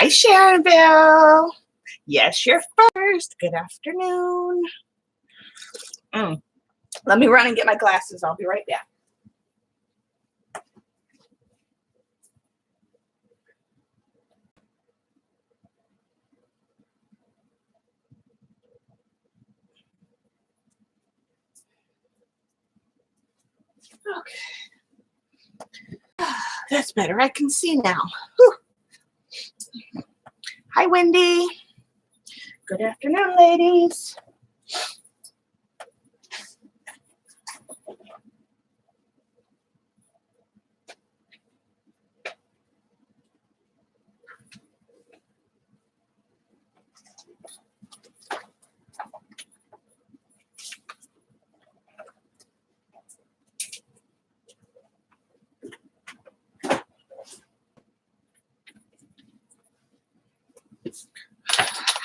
Hi, Sharonville. Yes, you're first. Good afternoon. Let me run and get my glasses. I'll be right back. Okay. That's better. I can see now. Whew. Hi, Wendy. Good afternoon, ladies.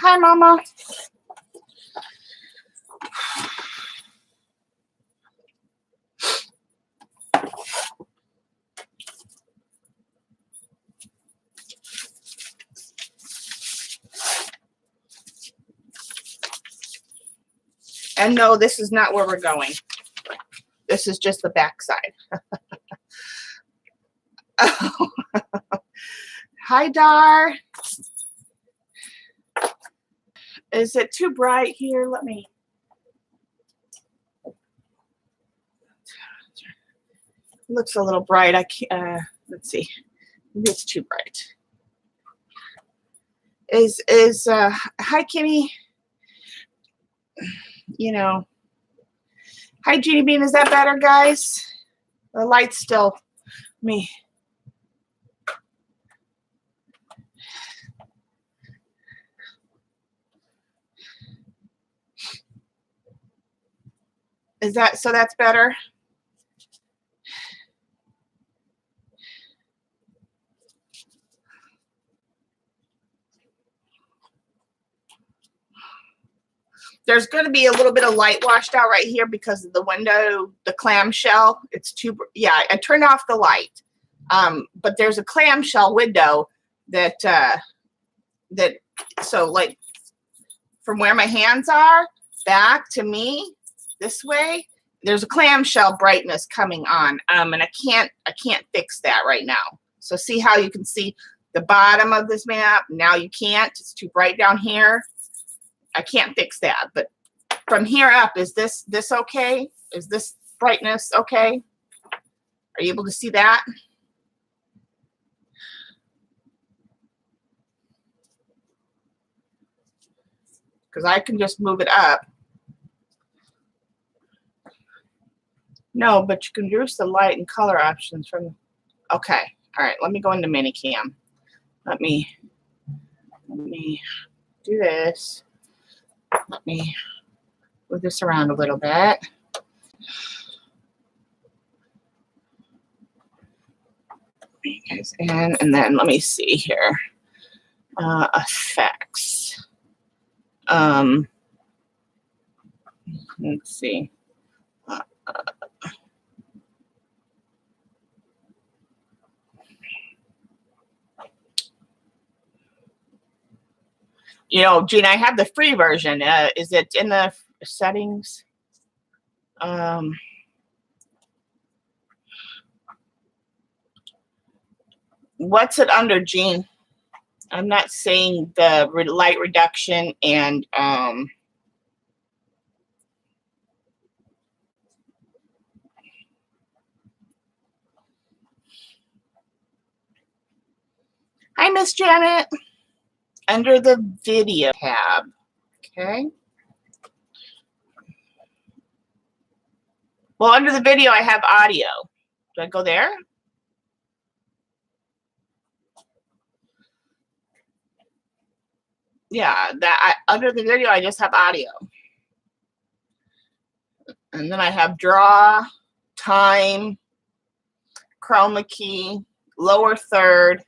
Hi, Mama. And no, this is not where we're going. This is just the back side. Oh. Hi, Dar. Is it too bright here? Let me. It looks a little bright. I can't. Let's see. Maybe it's too bright. Hi, Kimmy. You know. Hi, Jeannie Bean. Is that better, guys? The light's still me. Is that so? That's better. There's going to be a little bit of light washed out right here because of the window, the clamshell. It's too, yeah, I turned off the light. But there's a clamshell window that, so like from where my hands are back to me this way, there's a clamshell brightness coming on. And I can't fix that right now. So see how you can see the bottom of this map? Now you can't, it's too bright down here. I can't fix that, but from here up, is this okay? Is this brightness okay? Are you able to see that? Because I can just move it up. No, but you can use the light and color options from, okay. All right, let me go into Minicam. Let me do this. Let me move this around a little bit. Guys in, and then let me see here. Effects. Let's see. You know, Gina, I have the free version. Is it in the settings? What's it under, Gene? I'm not seeing the light reduction and hi, Miss Janet. Under the video tab. Okay. Well, under the video, I have audio. Do I go there? Yeah, under the video, I just have audio. And then I have draw, time, chroma key, lower third,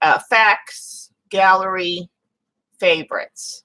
effects, gallery, favorites.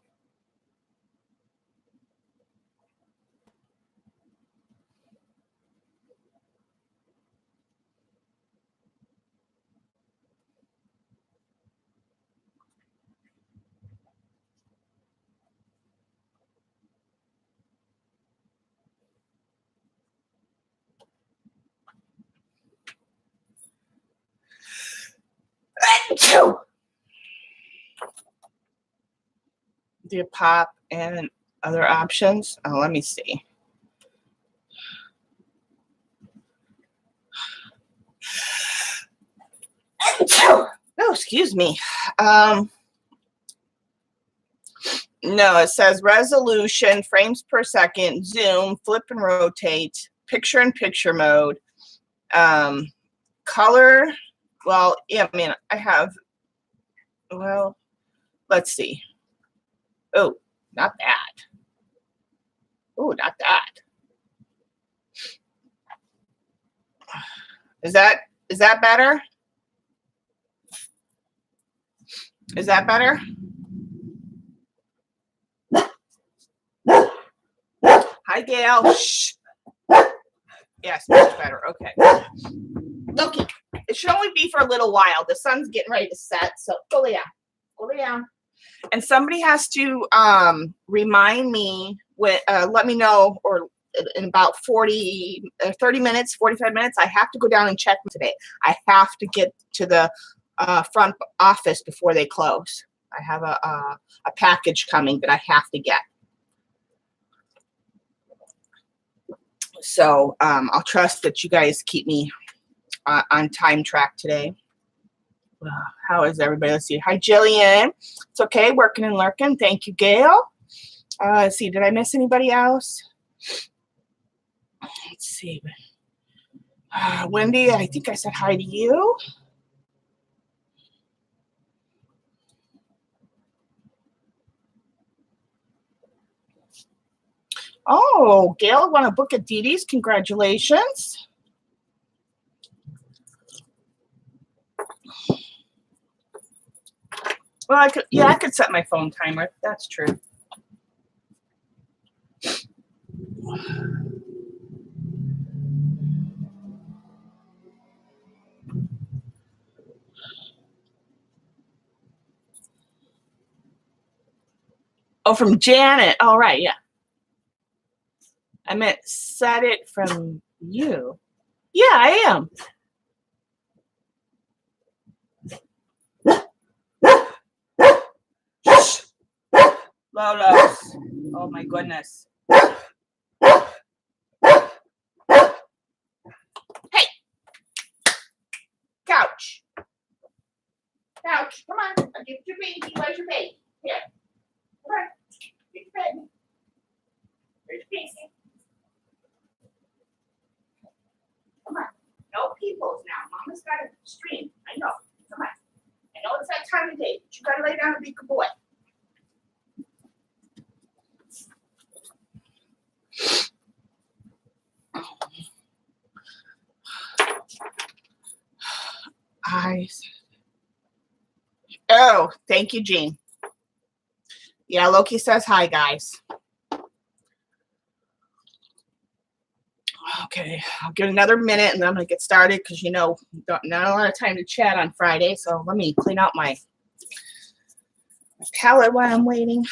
Do you pop and other options? Oh, let me see. Oh, excuse me. No, it says resolution, frames per second, zoom, flip and rotate, picture-in-picture mode, color. Well, yeah, I mean, I have, well, let's see. Oh, not that. Oh, not that. Is that better? Is that better? Hi, Gail. Shh. Yes, much better. Okay. Okay. It should only be for a little while. The sun's getting ready to set, so go lay down. Go lay down. And somebody has to remind me, let me know, or in about 30 minutes, 45 minutes, I have to go down and check today. I have to get to the front office before they close. I have a package coming that I have to get. So I'll trust that you guys keep me on time track today. How is everybody? Let's see. Hi, Jillian. It's okay. Working and lurking. Thank you, Gail. Let's see. Did I miss anybody else? Let's see. Wendy, I think I said hi to you. Oh, Gail, want to book at Dee Dee's? Congratulations. Well, I could set my phone timer. That's true. Oh, from Janet. All right, yeah. I meant set it from you. Yeah, I am. Lolos. Oh my goodness. Hey. Couch. Couch. Come on. I'll give you your baby. Where's your baby? Here. Come on. Get your baby. There's your baby. Come on. No peoples now. Mama's got a stream. I know. Come on. I know it's that time of day, but you gotta lay down and be a good boy. Oh, thank you, Jean. Yeah, Loki says hi, guys. Okay, I'll give it another minute and then I'm gonna get started because not a lot of time to chat on Friday. So let me clean out my palette while I'm waiting.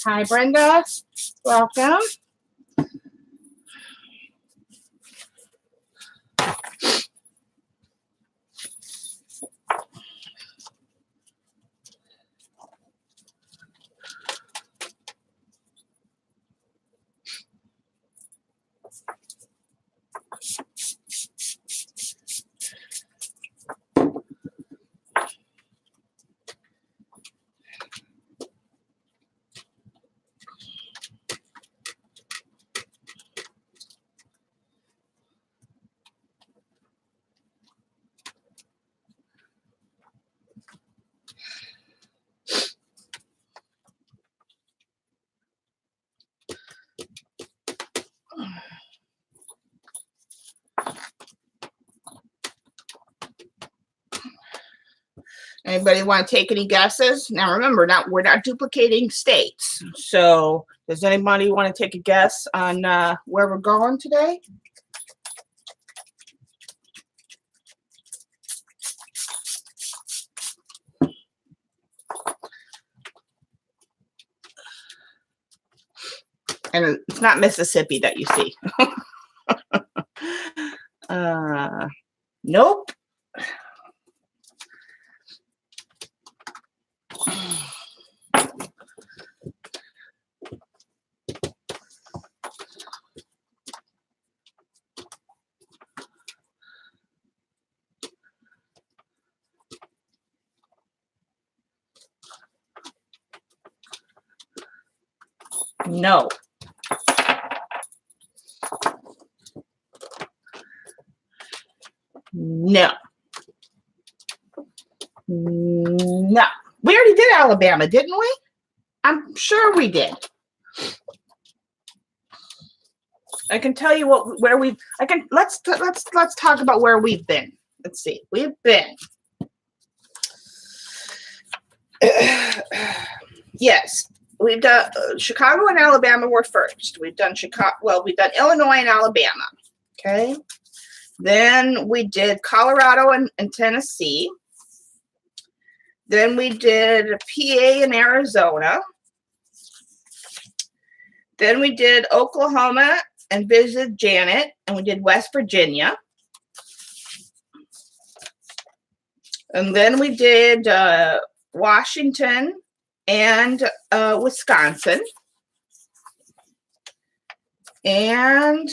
Hi, Brenda. Welcome. Anybody want to take any guesses? Now remember, we're not duplicating states. So does anybody want to take a guess on where we're going today? And it's not Mississippi that you see. Nope. No. No. No. We already did Alabama, didn't we? I'm sure we did. I can tell you where we've. Let's talk about where we've been. Let's see. We've been. Yes, we've done Chicago and Alabama were first. We've done Chicago. Well, we've done Illinois and Alabama. Okay. Then we did Colorado and Tennessee. Then we did PA and Arizona. Then we did Oklahoma and visited Janet, and we did West Virginia. And then we did Washington and Wisconsin. And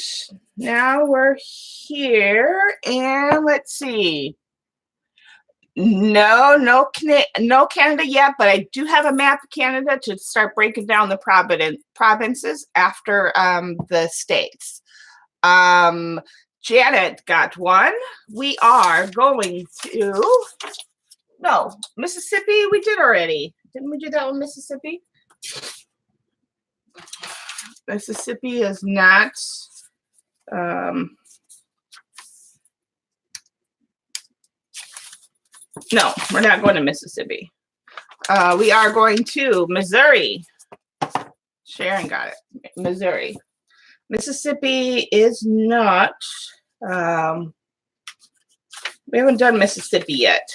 now we're here, and let's see. No Canada yet, but I do have a map of Canada to start breaking down the provinces after the states. Janet got one. We are going to, no, Mississippi we did already. Didn't we do that one, Mississippi? Mississippi is not, no, we're not going to Mississippi. We are going to Missouri. Sharon got it. Missouri. Mississippi is not. We haven't done Mississippi yet.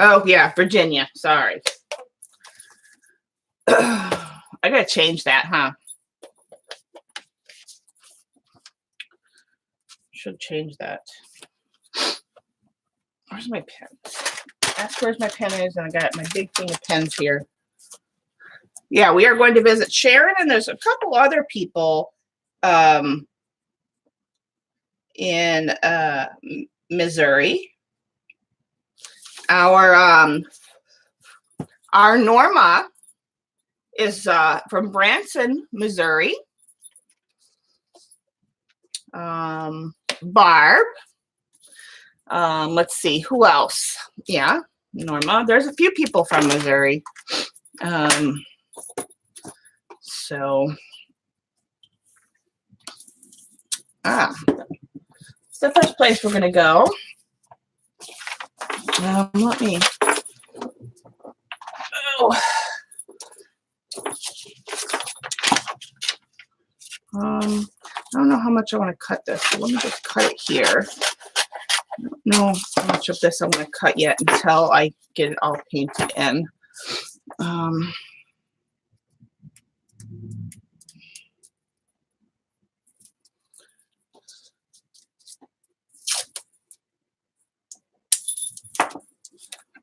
Oh, yeah, Virginia. Sorry. I got to change that, huh? Should change that. Where's my pen? Ask where's my pen is, and I got my big thing of pens here. Yeah, we are going to visit Sharon, and there's a couple other people in Missouri. Our Norma is from Branson, Missouri. Barb. Let's see, who else? Yeah, Norma. There's a few people from Missouri. So, it's the first place we're going to go. Let me. Oh. I don't know how much I want to cut this. So let me just cut it here. I don't know how much of this I want to cut yet until I get it all painted in.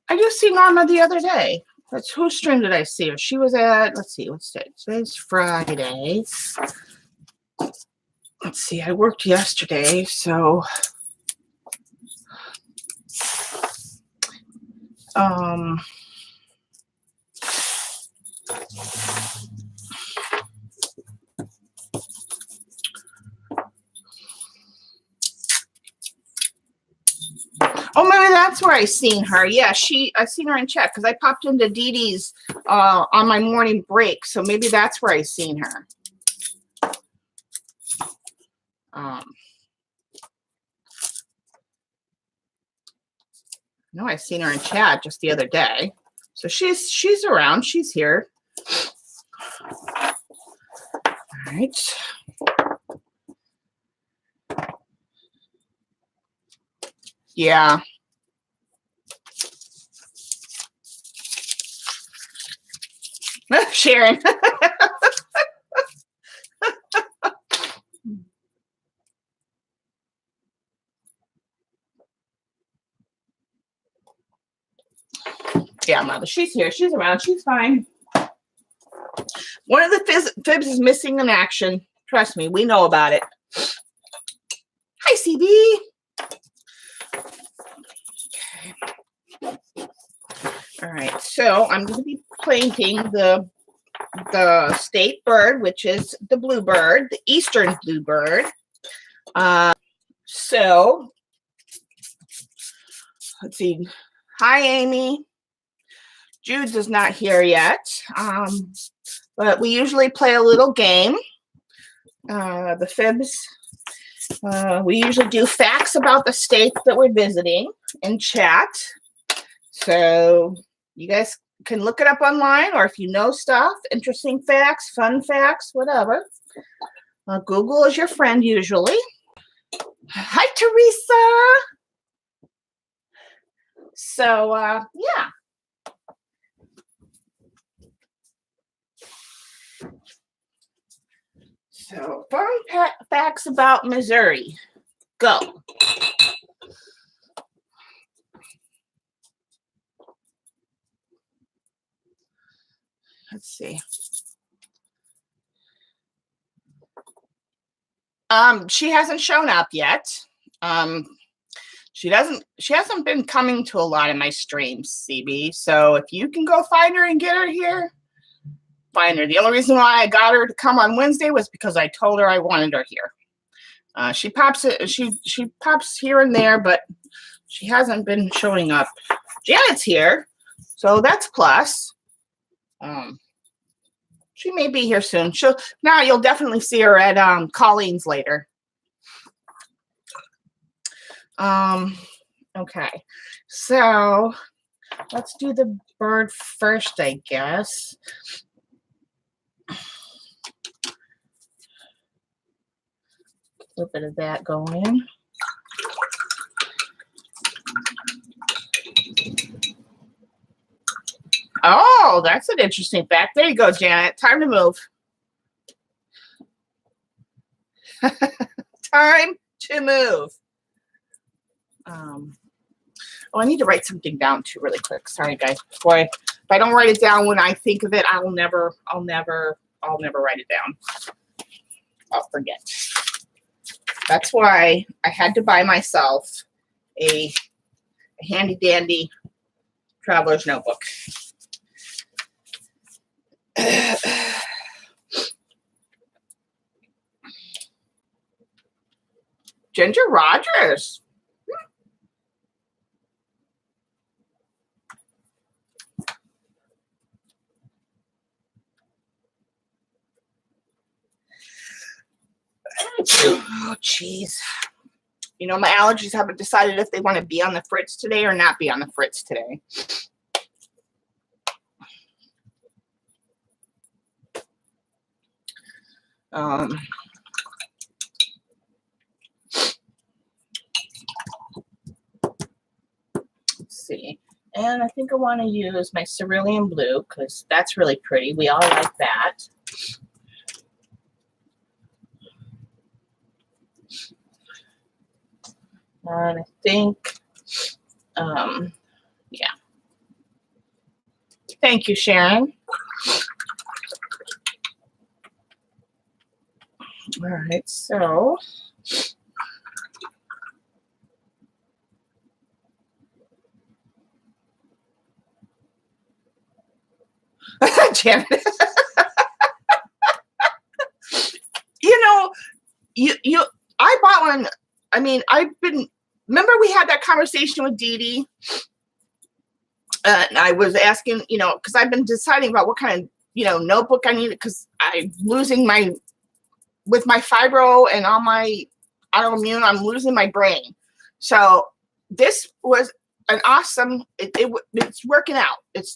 I just seen Norma the other day. That's whose stream did I see her? She was at, let's see, what's today? Today's Friday. Let's see, I worked yesterday, so oh, maybe that's where I seen her. Yeah, I seen her in chat because I popped into Dee Dee's on my morning break, so maybe that's where I seen her. No, I seen her in chat just the other day, so she's around. She's here. All right. Yeah. Sharon. But she's here. She's around. She's fine. One of the fibs is missing in action. Trust me, we know about it. Hi, CB. Okay. All right, so I'm going to be painting the state bird, which is the bluebird, the eastern bluebird. So let's see. Hi, Amy. Jude's is not here yet, but we usually play a little game. The fibs, we usually do facts about the state that we're visiting in chat. So you guys can look it up online, or if you know stuff, interesting facts, fun facts, whatever. Google is your friend usually. Hi, Teresa. So, yeah. So, fun facts about Missouri. Go. Let's see. She hasn't shown up yet. She hasn't been coming to a lot of my streams, CB. So if you can go find her and get her here, find her. The only reason why I got her to come on Wednesday was because I told her I wanted her here. She pops here and there, but she hasn't been showing up. Janet's here, so that's plus. She may be here soon. Now you'll definitely see her at Colleen's later. Okay, so let's do the bird first, I guess. A little bit of that going. Oh, that's an interesting fact. There you go, Janet. Time to move. Time to move. Oh, I need to write something down too really quick. Sorry, guys. If I don't write it down when I think of it, I'll never write it down. I'll forget. That's why I had to buy myself a handy dandy traveler's notebook. Ginger Rogers. Oh, jeez. You know, my allergies haven't decided if they want to be on the fritz today or not be on the fritz today. Let's see. And I think I want to use my cerulean blue because that's really pretty. We all like that. And I think, yeah. Thank you, Sharon. All right, so. Janet. You know, I bought one. I mean, remember we had that conversation with Dee Dee? And I was asking, you know, because I've been deciding about what kind of, you know, notebook I need because I'm losing with my fibro and all my autoimmune, I'm losing my brain. So this was an awesome, it's working out. It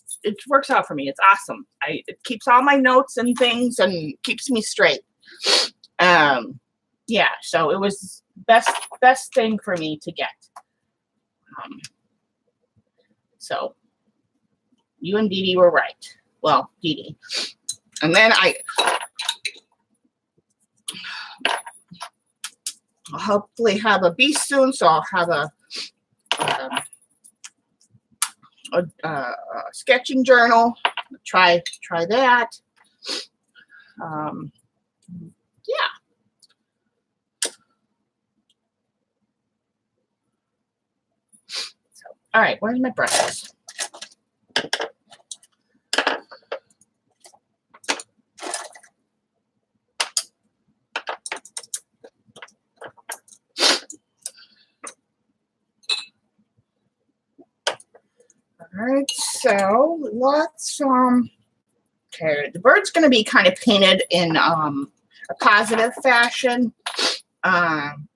works out for me. It's awesome. It keeps all my notes and things and keeps me straight. Yeah, so it was best thing for me to get. So you and Dee Dee were right. Well, Dee Dee. And then I'll hopefully have a beast soon, so I'll have sketching journal. Try that. Yeah. So, all right, where's my brushes? All right, so let's okay, the bird's going to be kind of painted in a positive fashion, and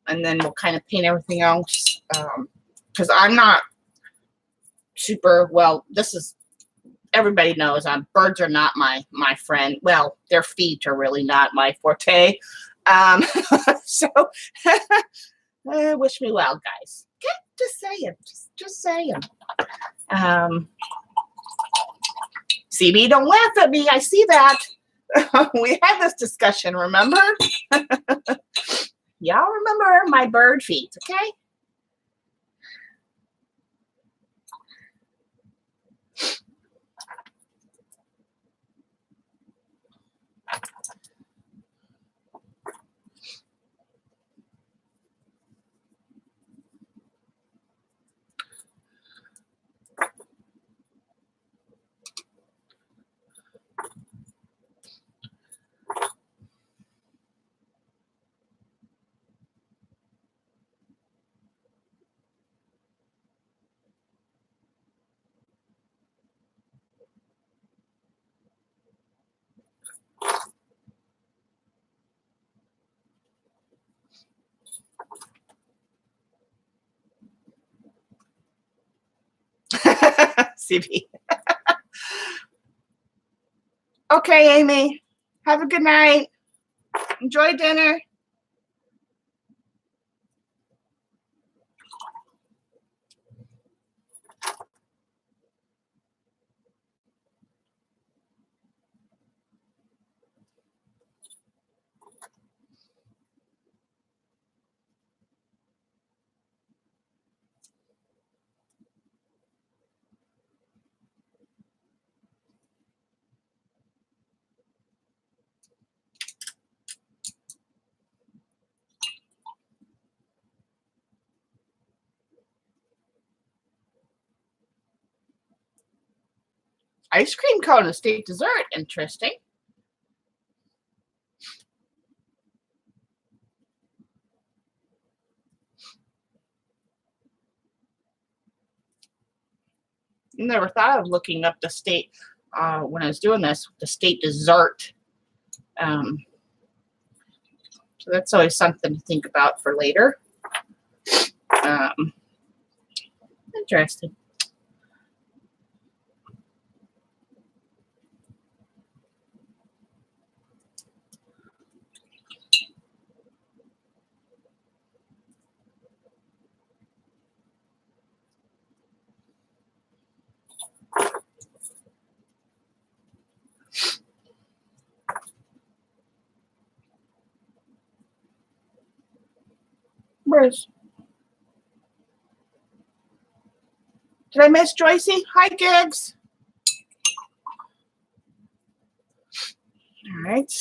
then we'll kind of paint everything else, because I'm not super well. This is, everybody knows birds are not my friend. Well, their feet are really not my forte. So wish me well, guys. Okay, just saying, just saying. CB, don't laugh at me. I see that. We had this discussion, remember? Y'all remember my bird feet, okay? CB. Okay, Amy. Have a good night. Enjoy dinner. Ice cream cone, a state dessert. Interesting. Never thought of looking up the state when I was doing this, the state dessert. So that's always something to think about for later. Interesting. Where's, did I miss Joycey? Hi, Gigs. All right.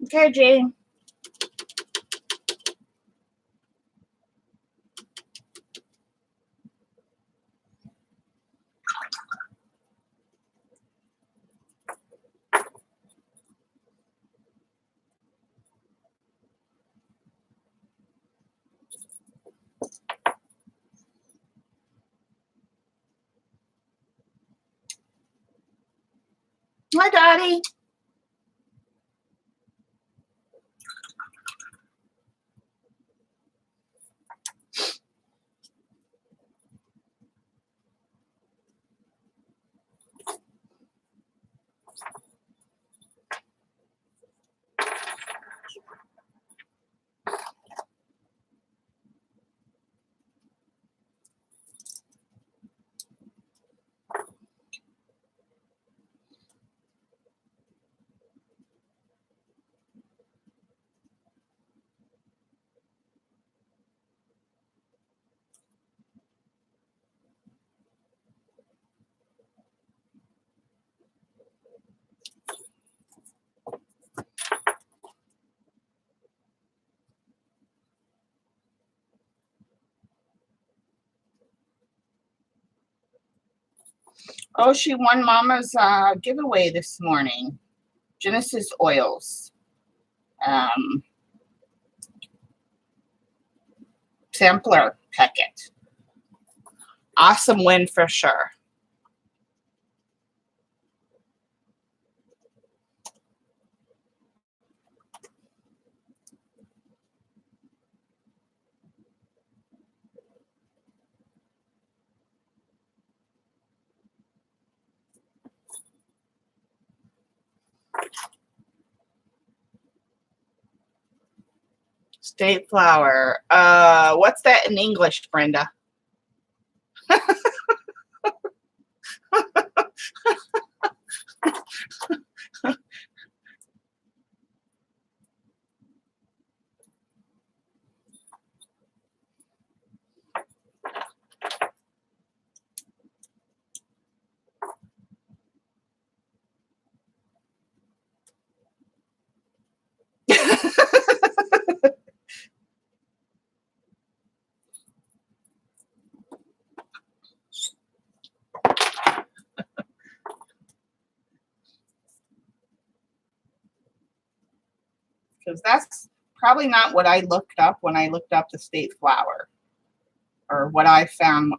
Okay, Jane. Hi, Dottie. Oh, she won Mama's giveaway this morning. Genesis Oils. Sampler packet. Awesome win for sure. State flower. What's that in English, Brenda? Because that's probably not what I looked up when I looked up the state flower, or what I found.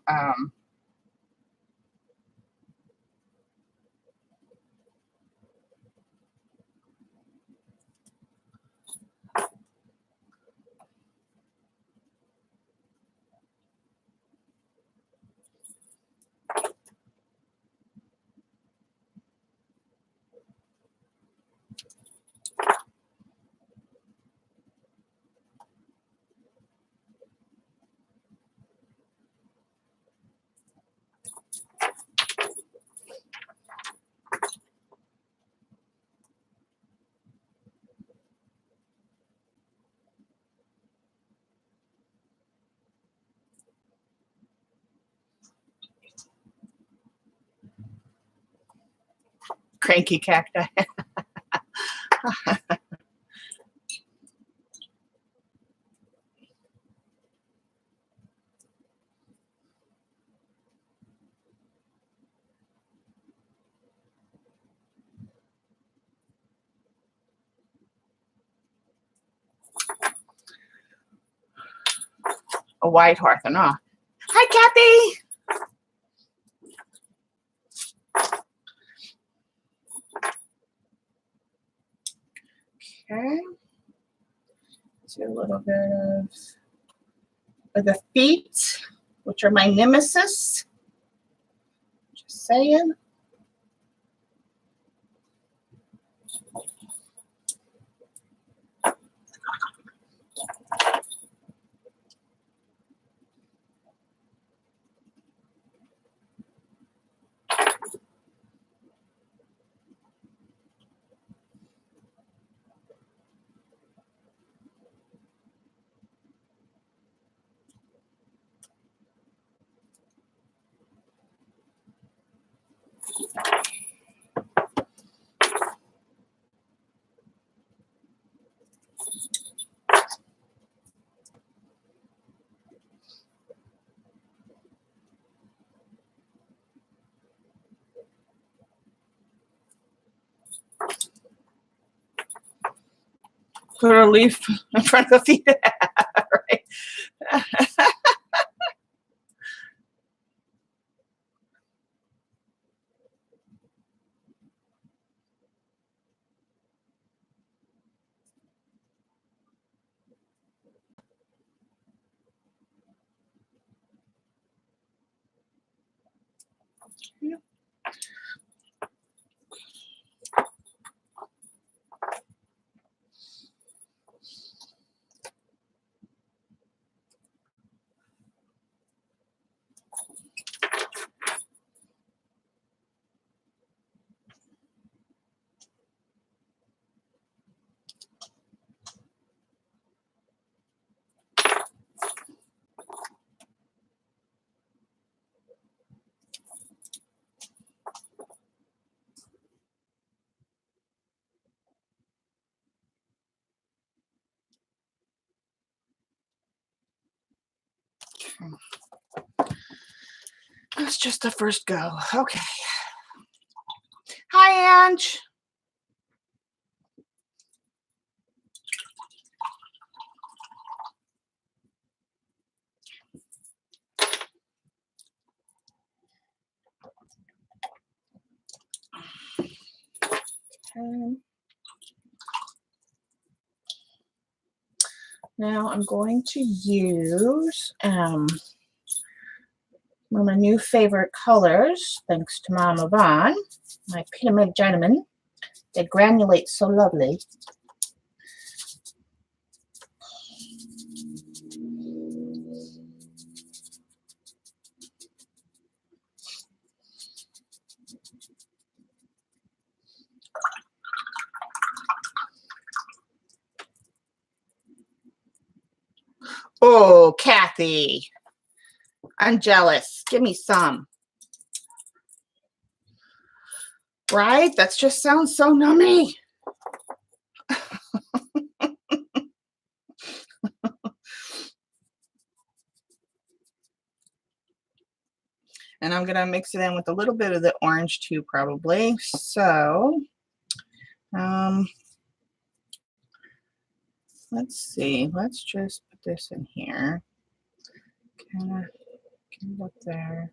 Cranky cacti. A white horse and all. Hi, Kathy. Okay. Do a little bit of the feet, which are my nemesis. Just saying. Put a leaf in front of the feet. Right. That's just the first go. Okay. Ange. Okay. Now I'm going to use one of my new favorite colors, thanks to Mama Vaughn, my Pyramid Gentleman. They granulate so lovely. Oh, Kathy, I'm jealous. Give me some. Right? That just sounds so nummy. And I'm going to mix it in with a little bit of the orange too, probably. So, let's see. Let's just put this in here. Kind of get it up there.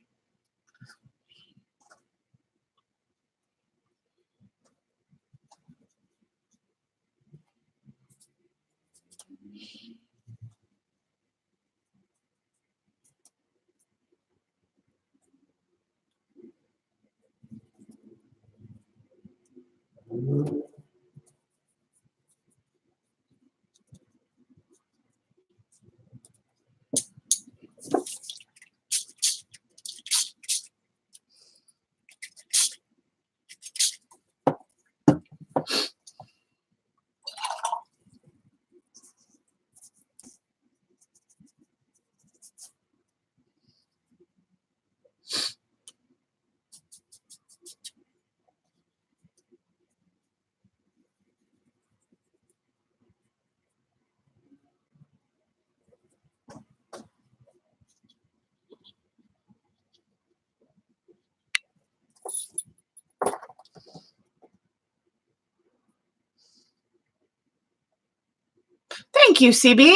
Thank you, CB.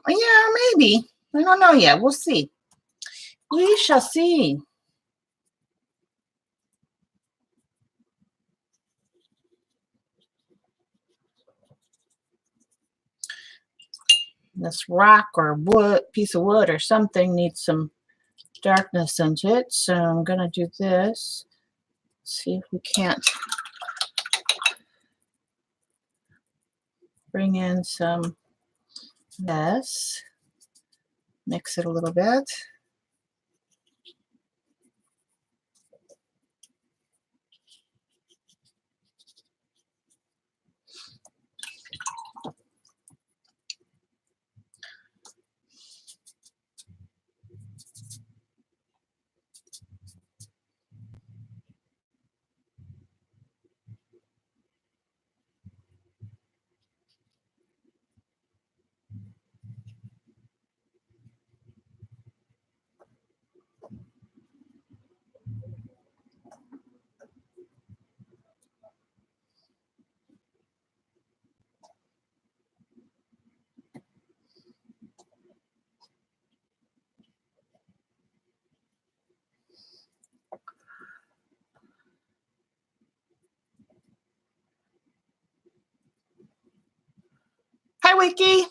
Yeah, maybe. I don't know yet. We'll see. We shall see. This rock or wood, piece of wood or something needs some darkness into it. So I'm going to do this. See if we can't bring in some this. Mix it a little bit. Hi, Wiki.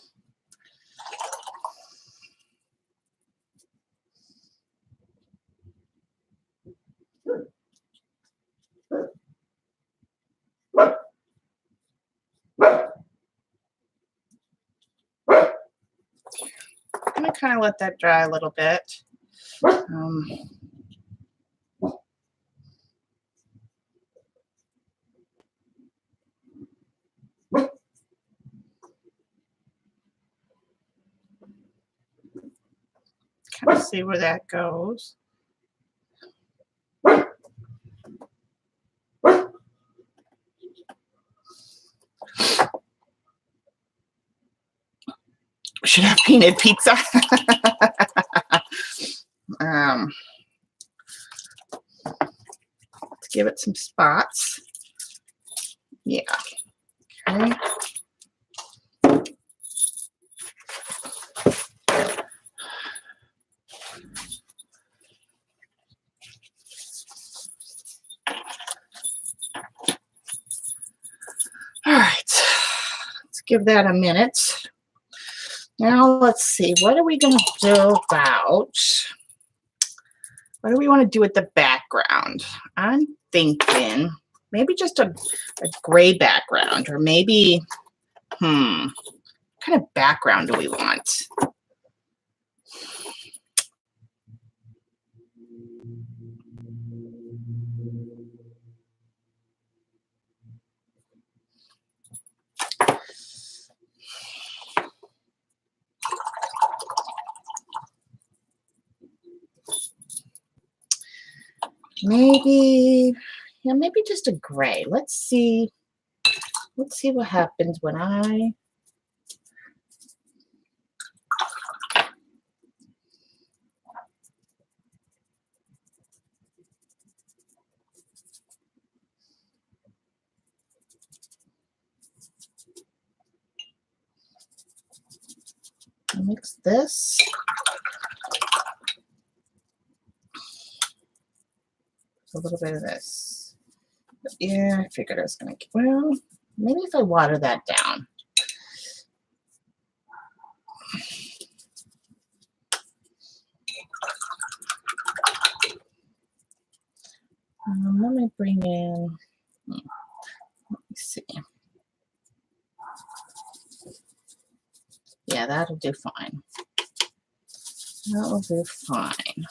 I'm going to kind of let that dry a little bit. Kind of see where that goes. Should have painted pizza. Let's give it some spots. give that a minute. Now let's see, what are we going to do about, what do we want to do with the background? I'm thinking maybe just a gray background, or maybe, what kind of background do we want? Maybe, yeah, maybe just a gray. Let's see what happens when I mix this. A little bit of this. But yeah, I figured I was gonna get, well, maybe if I water that down. Let me bring in, let me see. Yeah, that'll do fine. That'll do fine.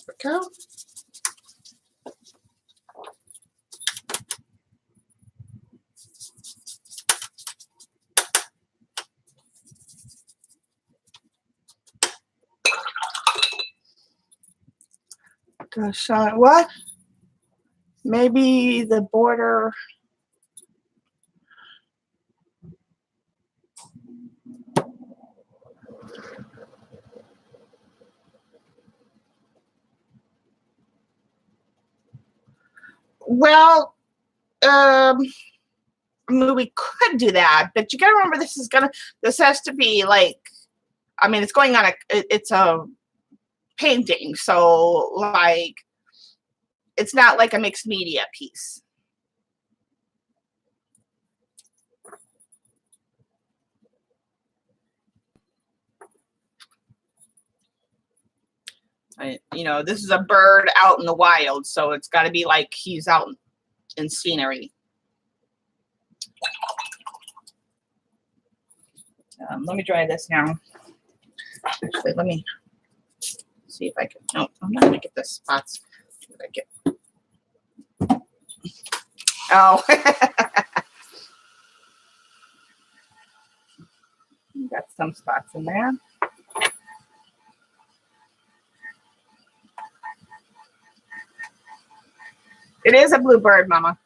There we go. Gosh, what? Maybe the border. Well, I mean, we could do that, but you gotta remember this has to be like, I mean, it's going on it's a painting, so like, it's not like a mixed media piece. You know, this is a bird out in the wild, so it's got to be like he's out in scenery. Let me dry this now. Actually, let me see if I can. No, I'm not gonna get the spots. What did I get? Oh, got some spots in there. It is a bluebird, Mama.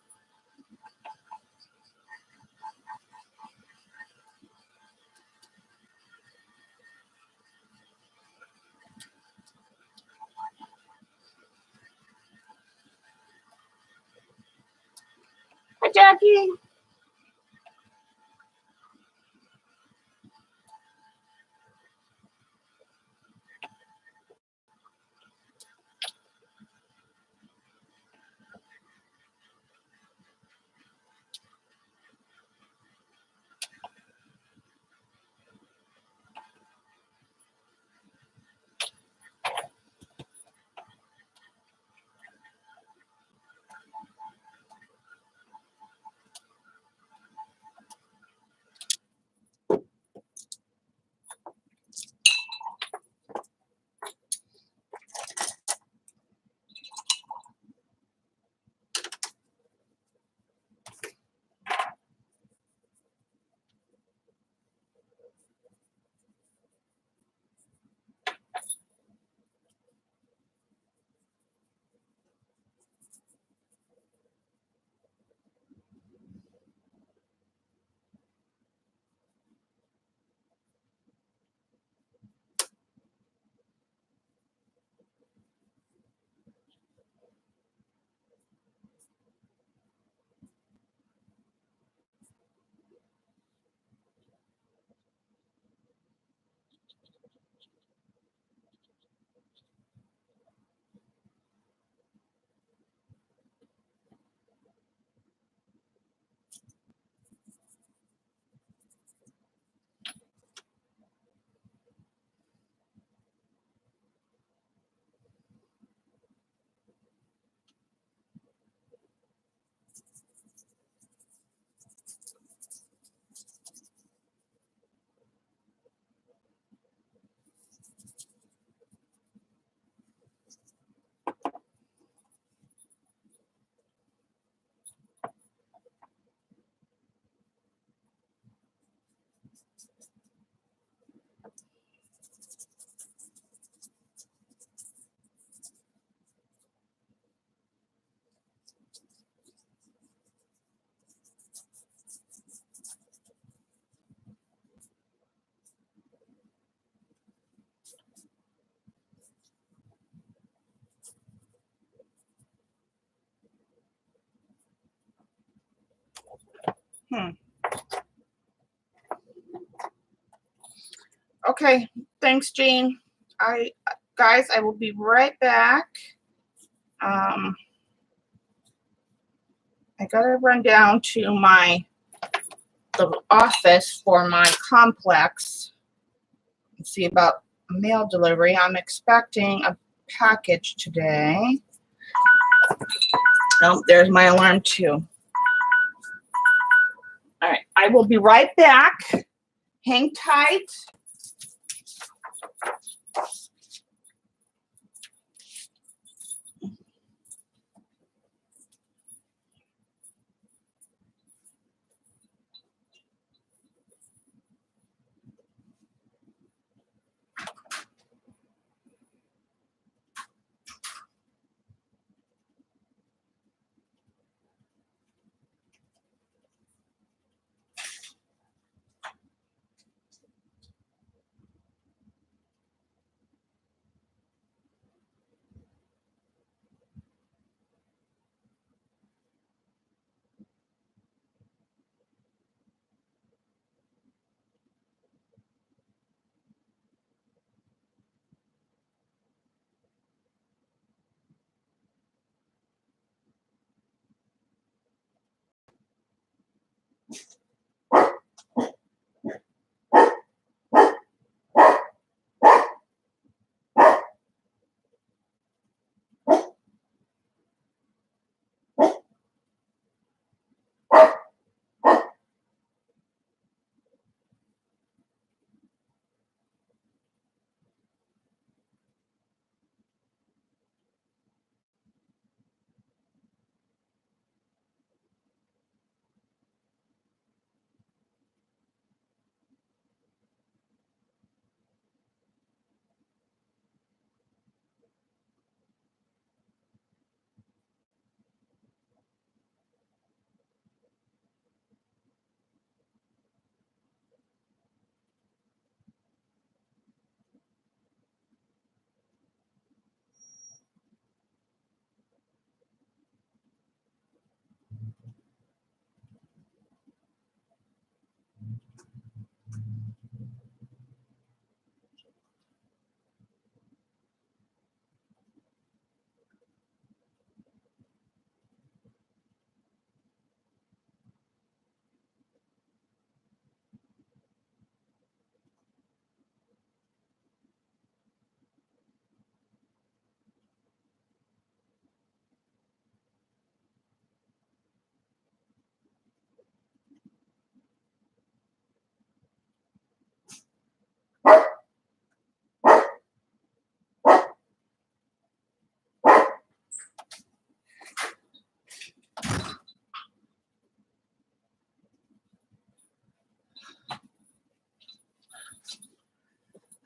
Hi, Jackie. Okay, thanks, Jean. Guys, I will be right back. I gotta run down to the office for my complex and see about mail delivery. I'm expecting a package today. Oh, there's my alarm too. All right, I will be right back. Hang tight.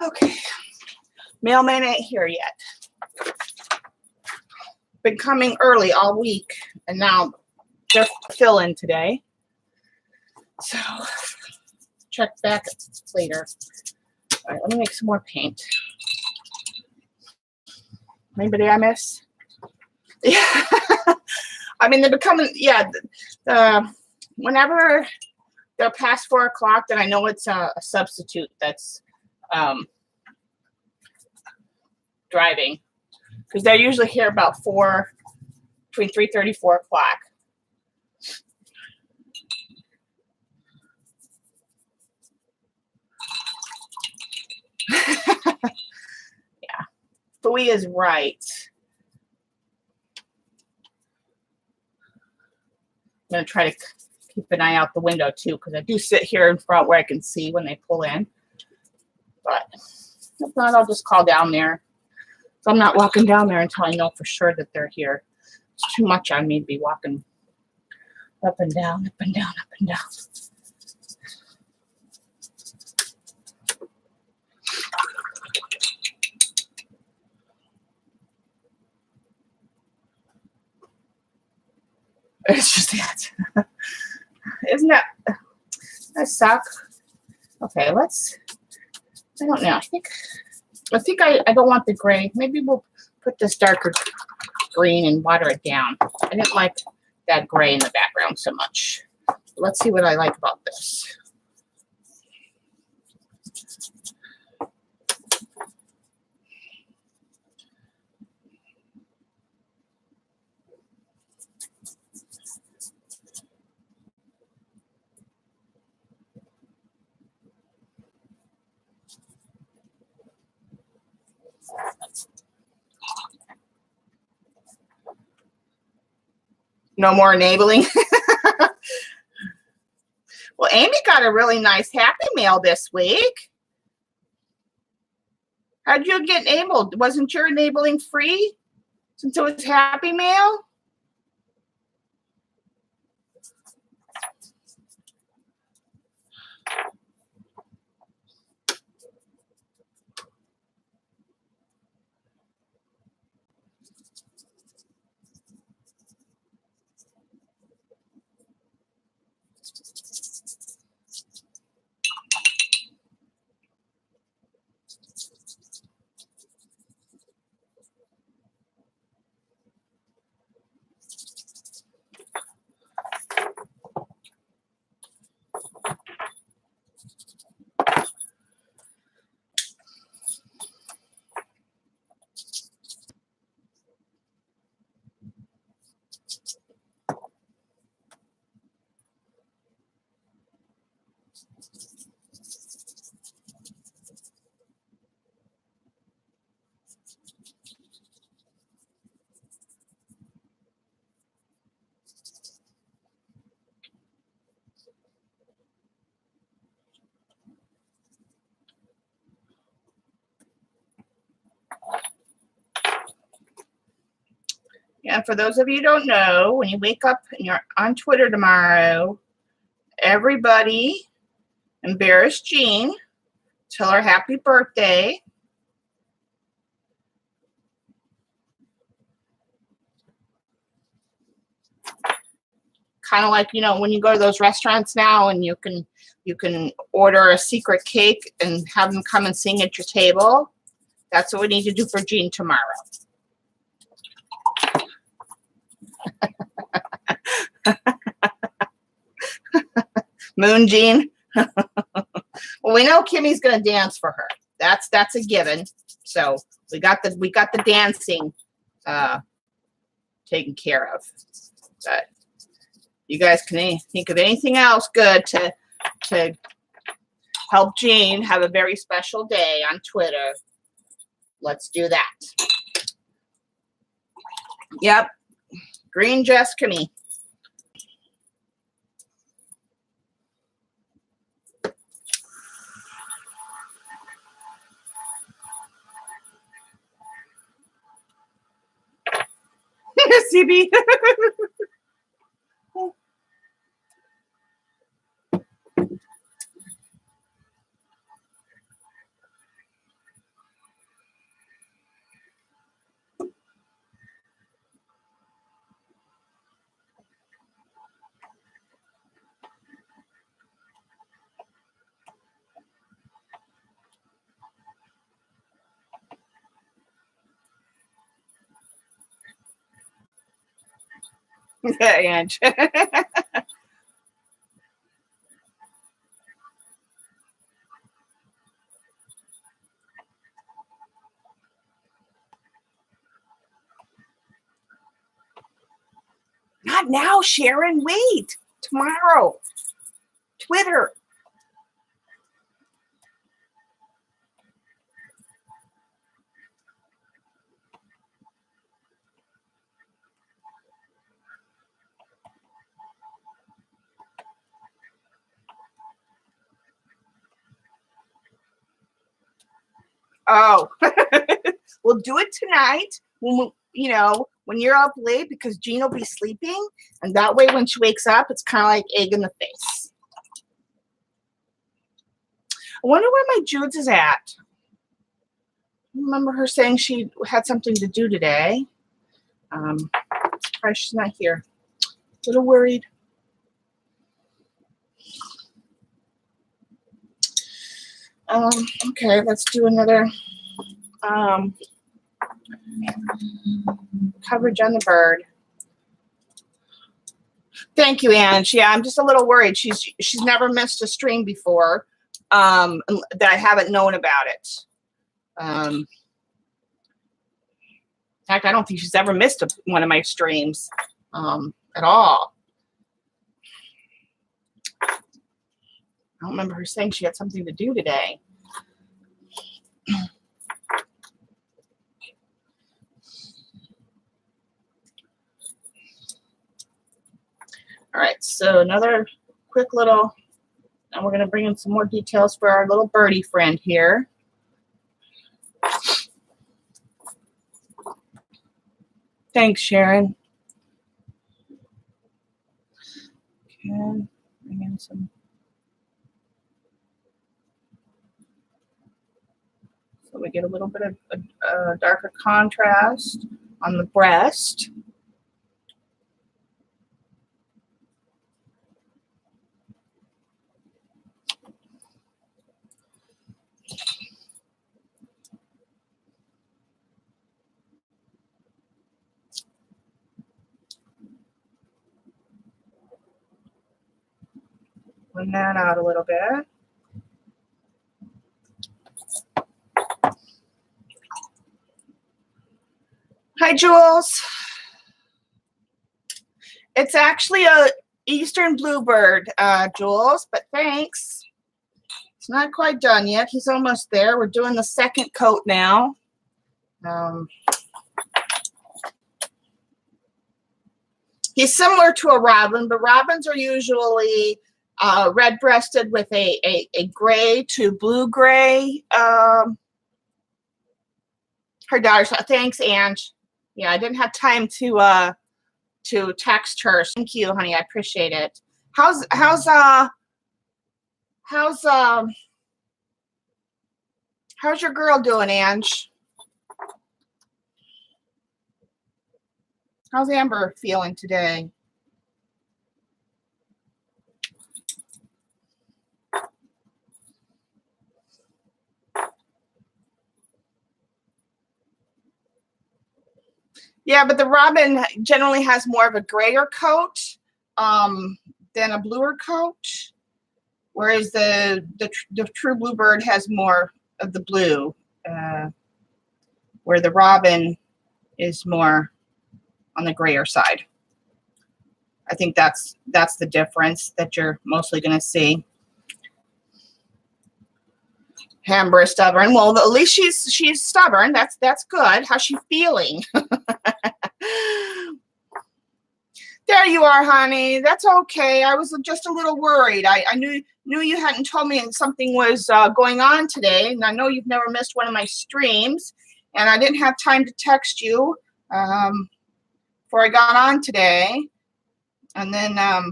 Okay, mailman ain't here yet. Been coming early all week, and now just fill in today. So check back later. All right, let me make some more paint. Anybody I miss? Yeah. I mean, they're becoming, yeah, whenever they're past 4 o'clock, then I know it's a substitute that's driving. Because they're usually here about between 3:30 and 4 o'clock. Yeah, Fui is right. I'm going to try to keep an eye out the window too, because I do sit here in front where I can see when they pull in. But if not, I'll just call down there. So I'm not walking down there until I know for sure that they're here. It's too much on me to be walking up and down, up and down, up and down. It's just that. Isn't that suck? Okay, let's, I don't know. I think I don't want the gray. Maybe we'll put this darker green and water it down. I didn't like that gray in the background so much. Let's see what I like about this. No more enabling. Well, Amy got a really nice Happy Mail this week. How'd you get enabled? Wasn't your enabling free since it was Happy Mail? And for those of you who don't know, when you wake up and you're on Twitter tomorrow, everybody embarrass Jean, tell her happy birthday. Kind of like, you know, when you go to those restaurants now and you can order a secret cake and have them come and sing at your table. That's what we need to do for Jean tomorrow. Moon Jean. Well, we know Kimmy's gonna dance for her. That's a given. So we got the dancing taken care of. But you guys can think of anything else good to help Jean have a very special day on Twitter. Let's do that. Yep. Green dress, Kimmy. CB. Ange. Not now, Sharon. Wait. Tomorrow. Twitter. Oh, we'll do it tonight when when you're up late because Jean will be sleeping, and that way when she wakes up, it's kind of like egg in the face. I wonder where my Jude's is at. I remember her saying she had something to do today. Surprised she's not here. A little worried. Okay, let's do another coverage on the bird. Thank you, Ange. Yeah, I'm just a little worried. She's never missed a stream before, that I haven't known about it. In fact, I don't think she's ever missed one of my streams at all. I don't remember her saying she had something to do today. All right, so another quick little, and we're going to bring in some more details for our little birdie friend here. Thanks, Sharon. Okay, bring in some. So we get a little bit of a darker contrast on the breast. Blend that out a little bit. Hi, Jules. It's actually a Eastern bluebird, Jules, but thanks. It's not quite done yet. He's almost there. We're doing the second coat now. He's similar to a robin, but robins are usually red-breasted with a gray to blue-gray. Her daughter. Thanks, Ange. Yeah, I didn't have time to text her. Thank you, honey. I appreciate it. How's your girl doing, Ange? How's Amber feeling today? Yeah, but the robin generally has more of a grayer coat than a bluer coat, whereas the true bluebird has more of the blue, where the robin is more on the grayer side. I think that's the difference that you're mostly going to see. Amber is stubborn. Well, at least she's stubborn. That's good. How's she feeling? There you are, honey. That's okay. I was just a little worried. I knew you hadn't told me something was going on today, and I know you've never missed one of my streams, and I didn't have time to text you before I got on today, and then I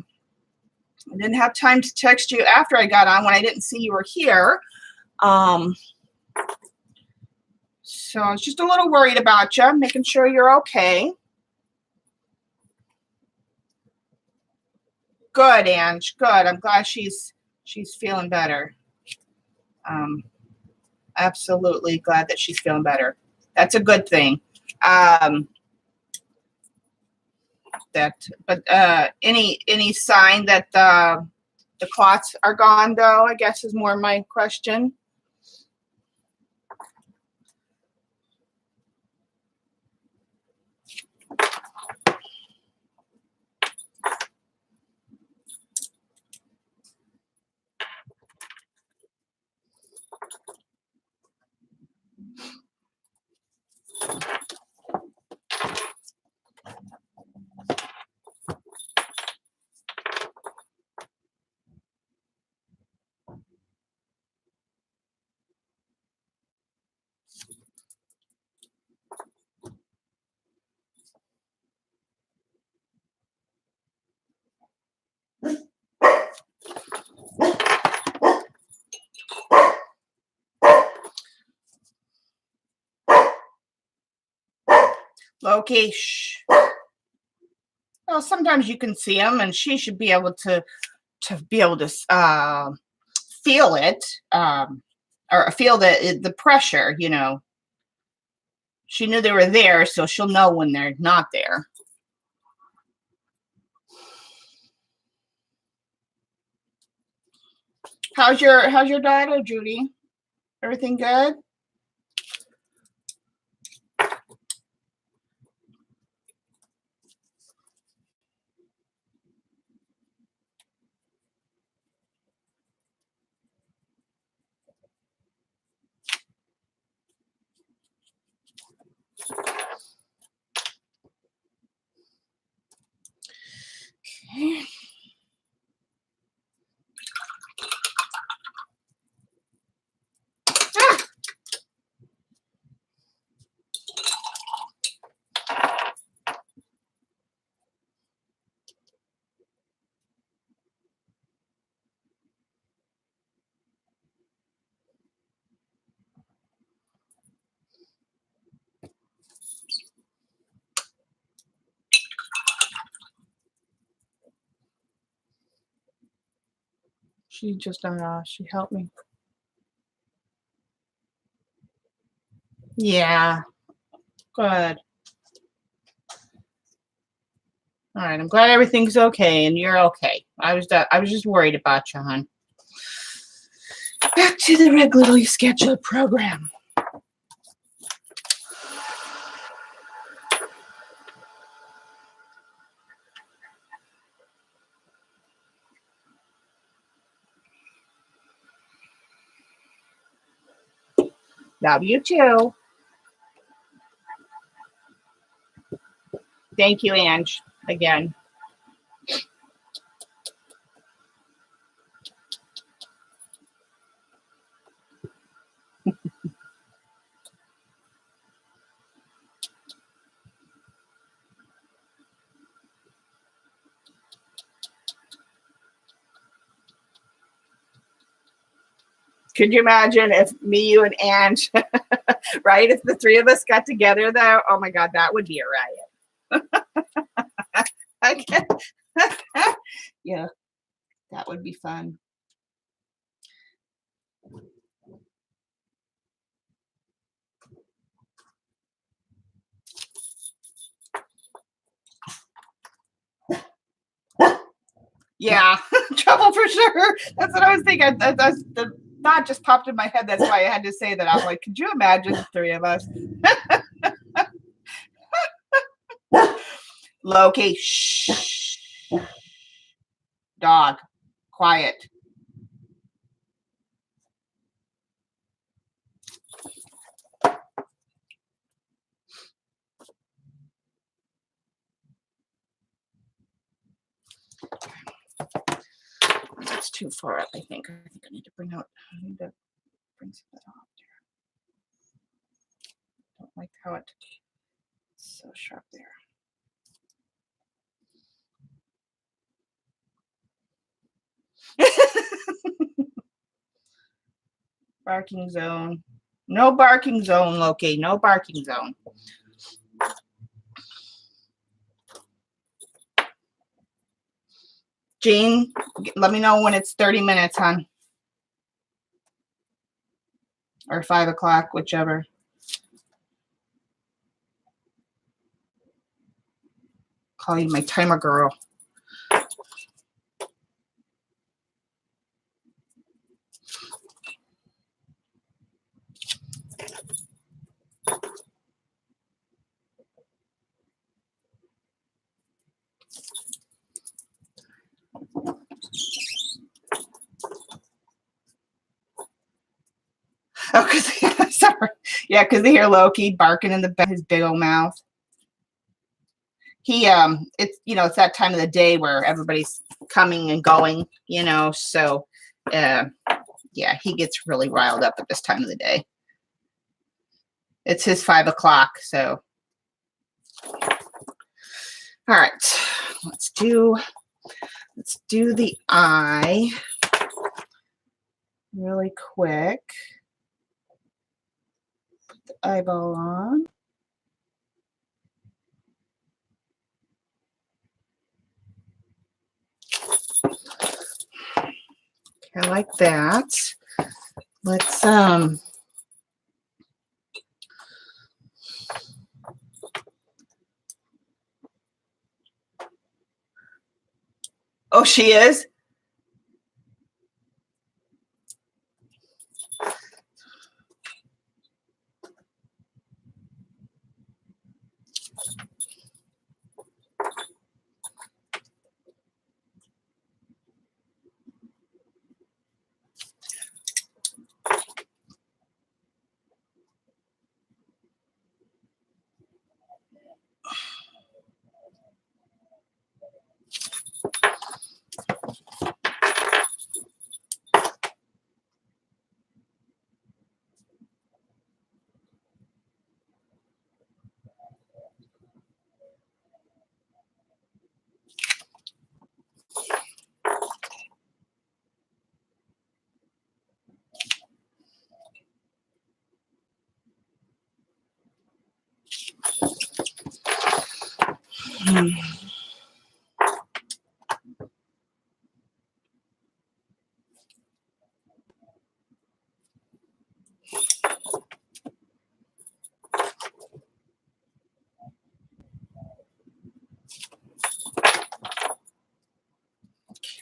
didn't have time to text you after I got on when I didn't see you were here. So I was just a little worried about you, making sure you're okay. Good, Ange. Good. I'm glad she's feeling better. Absolutely glad that she's feeling better. That's a good thing. Any sign that the clots are gone, though, I guess is more my question. Loki, shh. Well, sometimes you can see them, and she should be able to feel it, or feel the pressure. You know, she knew they were there, so she'll know when they're not there. How's your daughter, Judy? Everything good? Okay. Ah! She just she helped me. Yeah, good. All right, I'm glad everything's okay and you're okay. I was just worried about you, hon. Back to the regularly scheduled program. Love you too. Thank you, Ange, again. Could you imagine if me, you, and Ange, right? If the three of us got together, though, oh my God, that would be a riot. Okay. Yeah, that would be fun. Yeah, trouble for sure. That's what I was thinking. That's the thought just popped in my head. That's why I had to say that. I'm like, could you imagine the three of us? Loki, shh. Dog, quiet. That's too far up, I think. I need to bring something up there. Don't like how it's so sharp there. Barking zone. No barking zone, Loki. No barking zone. Jean, let me know when it's 30 minutes, hon. Or 5 o'clock, whichever. Call you my timer girl. Oh, because sorry, yeah, because they hear Loki barking in his big old mouth. He it's it's that time of the day where everybody's coming and going, so yeah, he gets really riled up at this time of the day. It's his 5 o'clock, so all right, let's do the eye really quick. Put the eyeball on. Okay, like that. Let's oh, she is?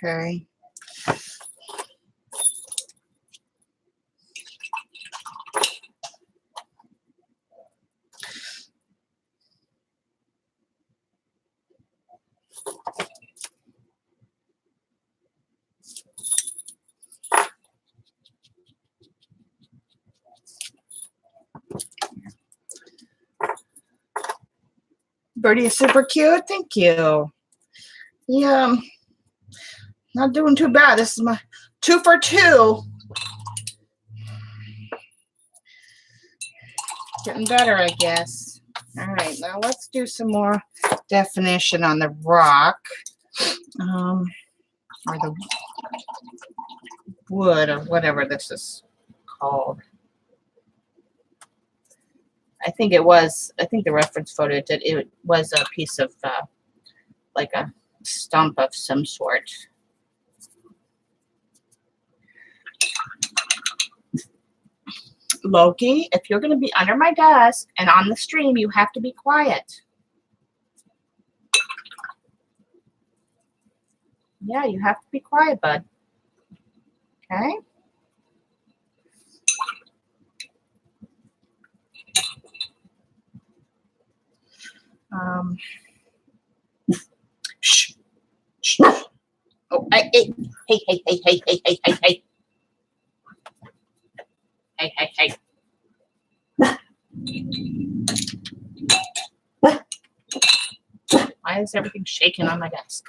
Okay. Birdie is super cute. Thank you. Yeah, not doing too bad. This is my 2 for 2. Getting better, I guess. All right, now let's do some more definition on the rock, or the wood, or whatever this is called. I think the reference photo did, it was a piece of, like a stump of some sort. Loki, if you're going to be under my desk and on the stream, you have to be quiet. Yeah, you have to be quiet, bud. Okay? Shh. Shh. Oh, hey. Hey. Why is everything shaking on my desk?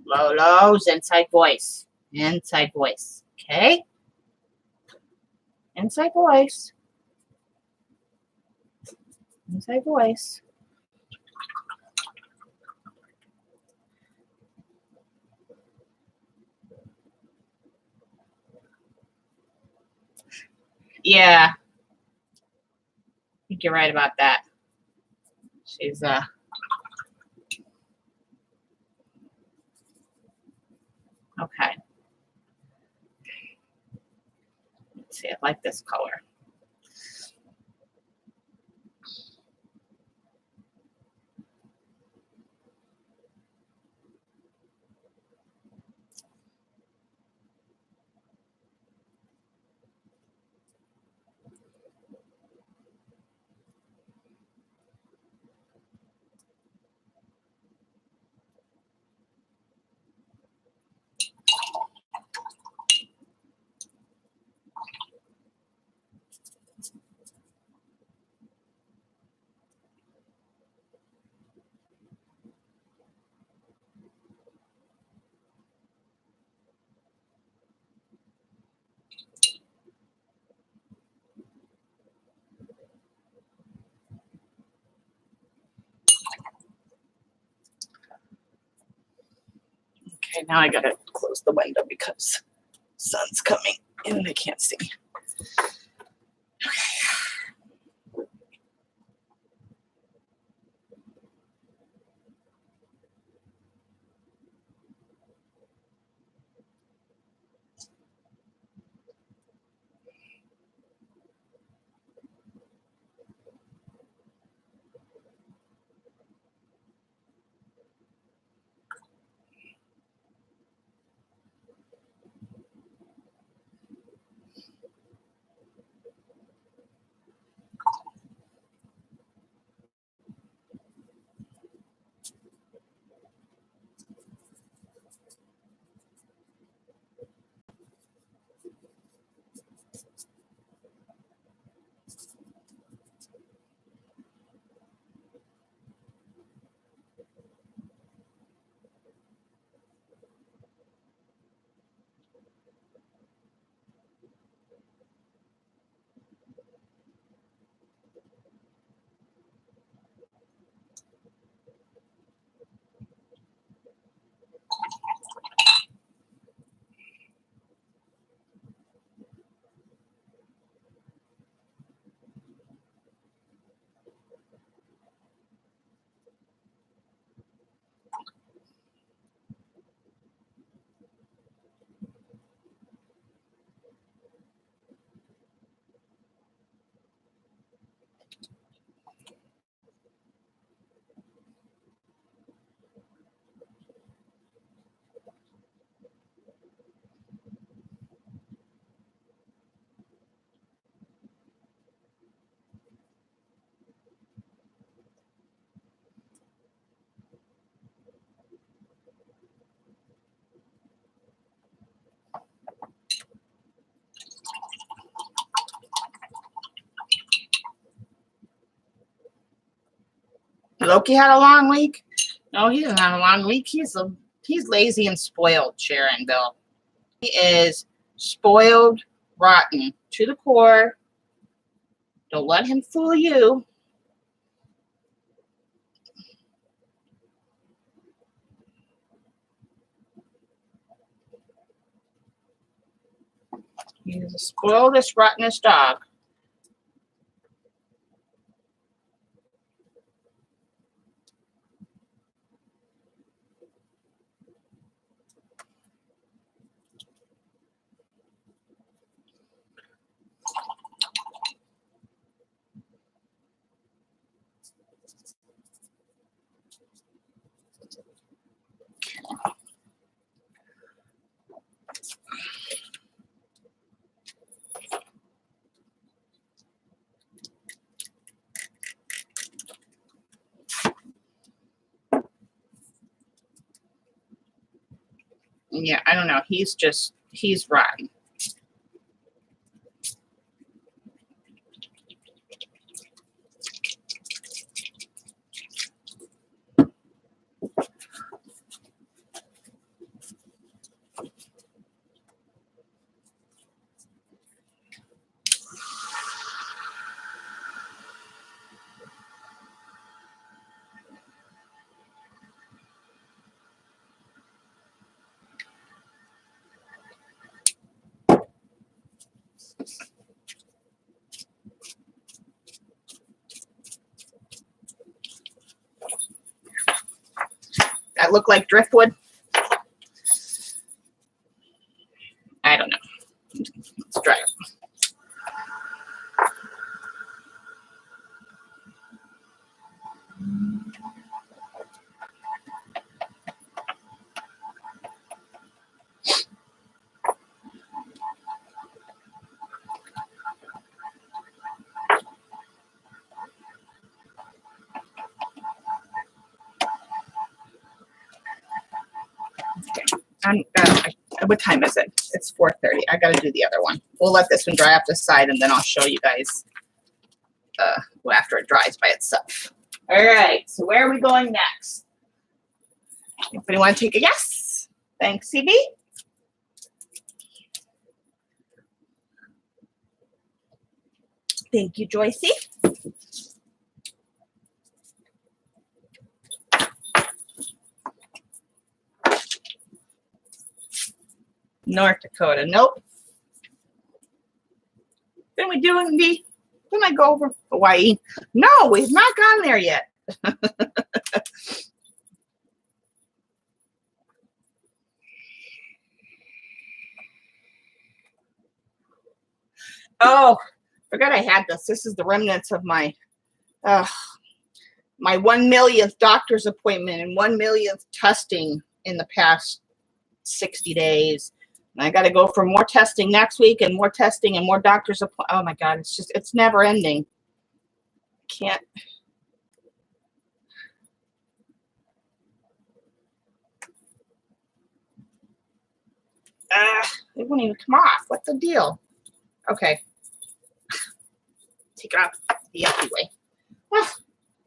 Lolo's inside voice. Inside voice. Okay? Inside voice. Inside voice. Yeah. I think you're right about that. She's okay. Let's see, I like this color. Okay, now I gotta close the window because sun's coming in and I can't see. Loki had a long week? No, he doesn't have a long week. He's lazy and spoiled, Sharon, Bill. He is spoiled, rotten to the core. Don't let him fool you. He's the spoiledest, rottenest dog. Yeah, I don't know. He's rotten. That look like driftwood? I don't know. Let's try it. What time is it? It's 4:30. I got to do the other one. We'll let this one dry off the side, and then I'll show you guys after it dries by itself. All right. So where are we going next? Anybody want to take a guess? Thanks, CB. Thank you, Joycey. North Dakota. Nope. Didn't we do it? Didn't I go over Hawaii? No, we've not gone there yet. Oh, forgot I had this. This is the remnants of my 1 millionth doctor's appointment and 1 millionth testing in the past 60 days. And I got to go for more testing next week and more testing and more doctor's appointments. Oh my God, it's never ending. Can't. It won't even come off. What's the deal? Okay. Take it off the yucky way.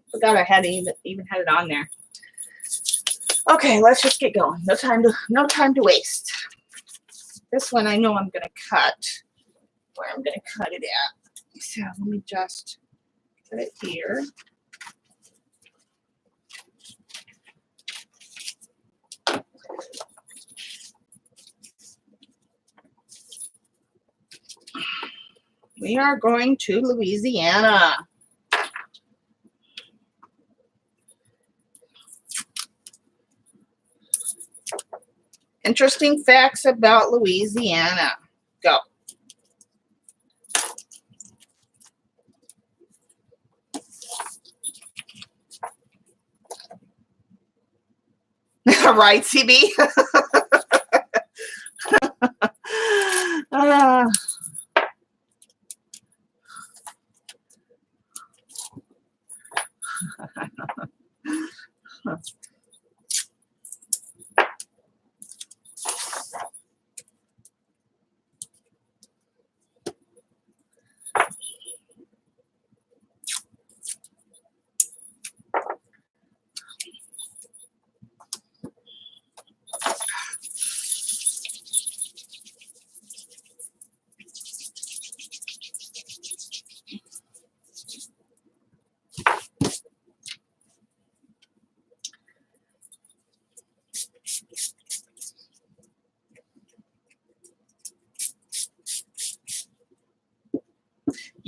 Forgot I had even had it on there. Okay, let's just get going. No time to waste. This one I know I'm gonna cut. Where I'm gonna cut it at. So let me just put it here. We are going to Louisiana. Interesting facts about Louisiana. Go. Right, CB?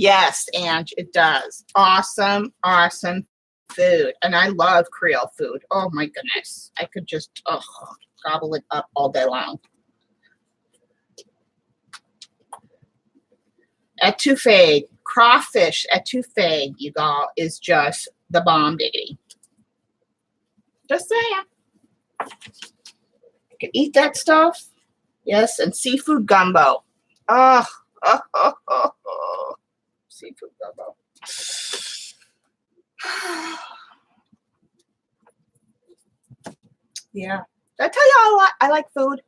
Yes, and it does. Awesome, awesome food. And I love Creole food. Oh my goodness. I could just gobble it up all day long. Etouffee, crawfish etouffee, you all, is just the bomb diggity. Just saying. You can eat that stuff. Yes, and seafood gumbo. Oh, seafood gumbo. Yeah. Did I tell you all I like food?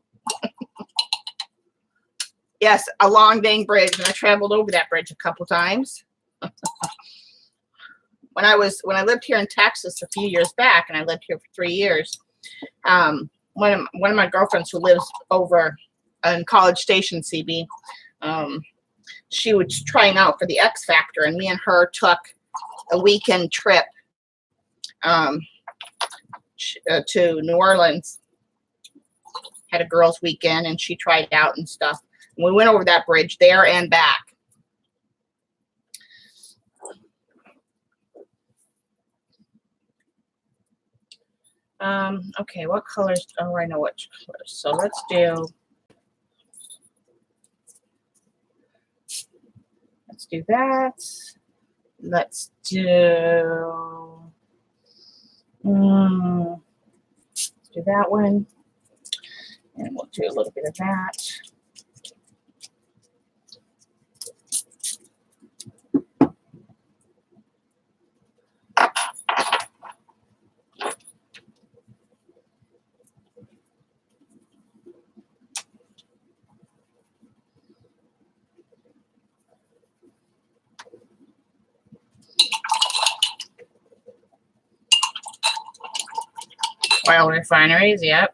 Yes, a Long Bang Bridge, and I traveled over that bridge a couple times. When I lived here in Texas a few years back, and I lived here for 3 years, one of my girlfriends who lives over in College Station, CB, she was trying out for the X Factor, and me and her took a weekend trip to New Orleans. Had a girls' weekend, and she tried out and stuff. And we went over that bridge there and back. Okay, what colors? Oh, I know which colors. So let's do that. Let's do that one. And we'll do a little bit of that. Oil refineries, yep.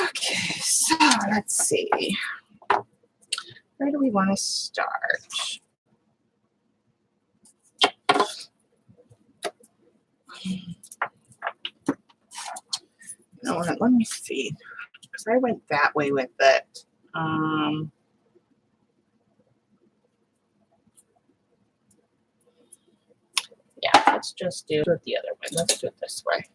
Okay, so let's see. Where do we want to start? No, let me see. Because I went that way with it. Yeah, let's just do it the other way. Let's do it this way.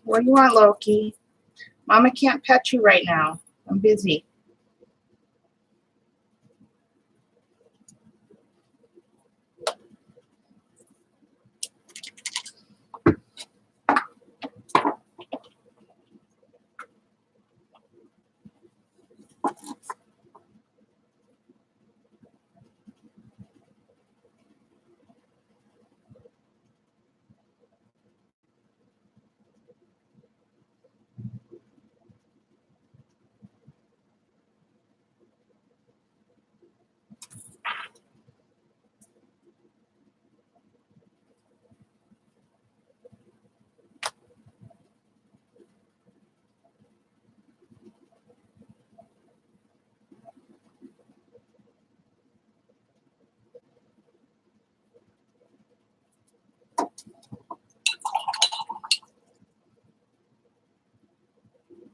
What do you want, Loki? Mama can't pet you right now. I'm busy.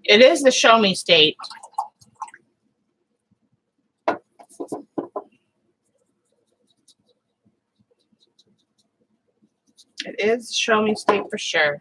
It is the show me state. It is show me state for sure.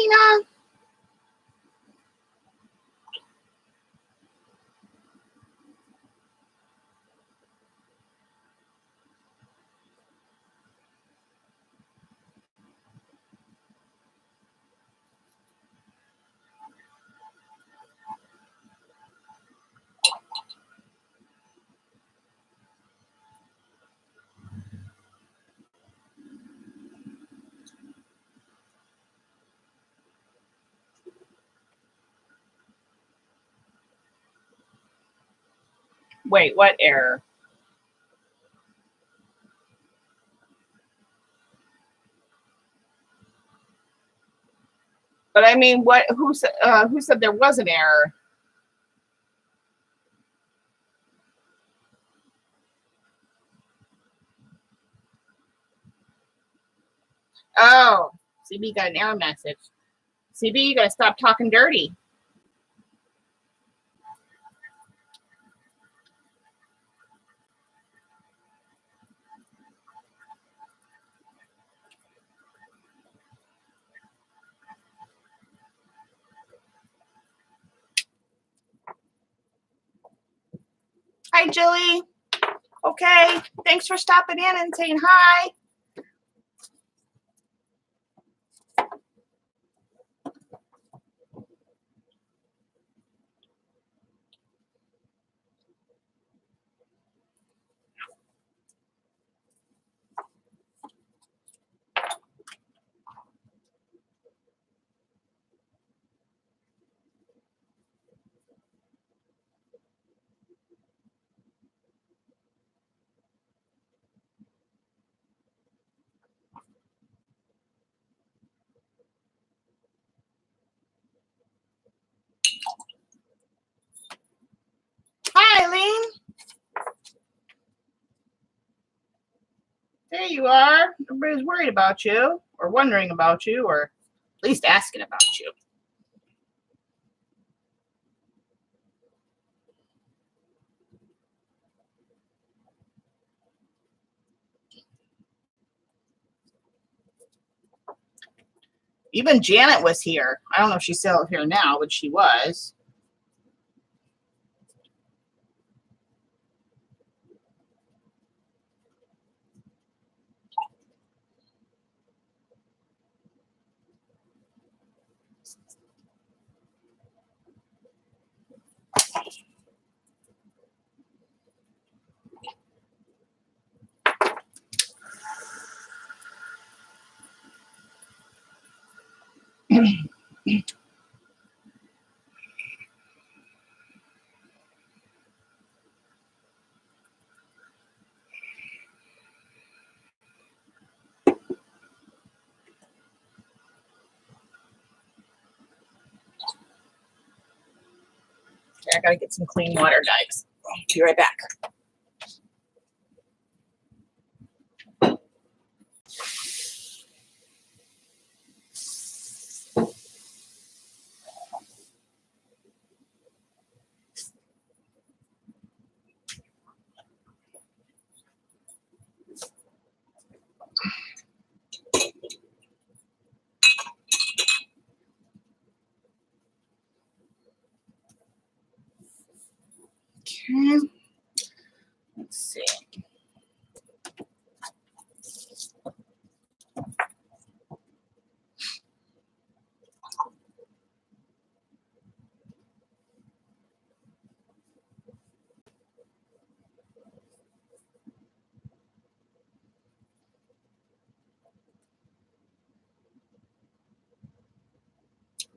Dina? Wait, what error? But I mean, what? Who said there was an error? Oh, CB got an error message. CB, you gotta stop talking dirty. Hi, Julie. Okay, thanks for stopping in and saying hi. Hi, Eileen. There you are. Everybody's worried about you, or wondering about you, or at least asking about you. Even Janet was here. I don't know if she's still here now, but she was. Okay, I gotta get some clean water, guys. Be right back. Okay. Let's see.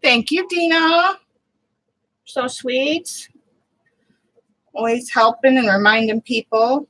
Thank you, Dina. So sweet. Always helping and reminding people.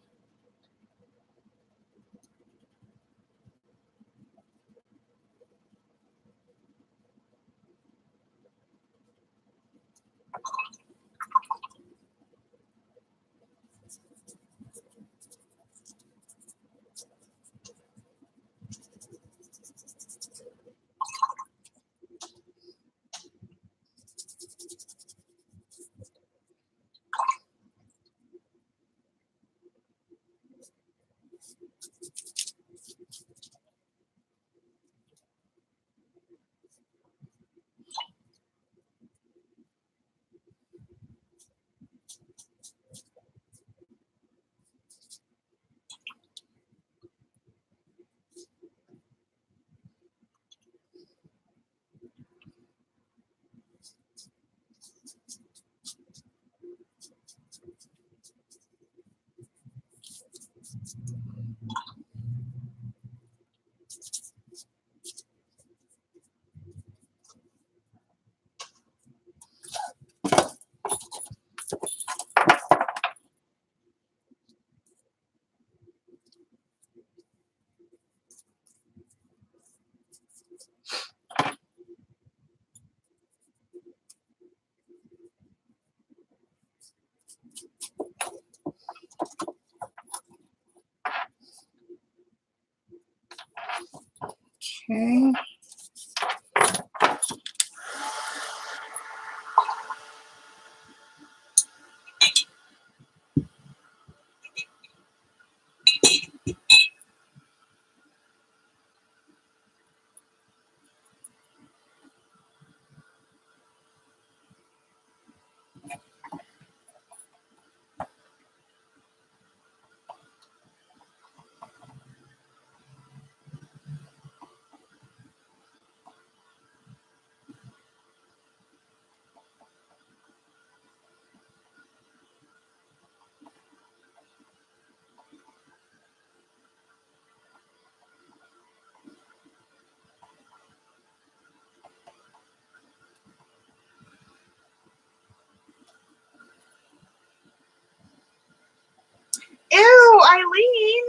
Okay. Ew, Eileen.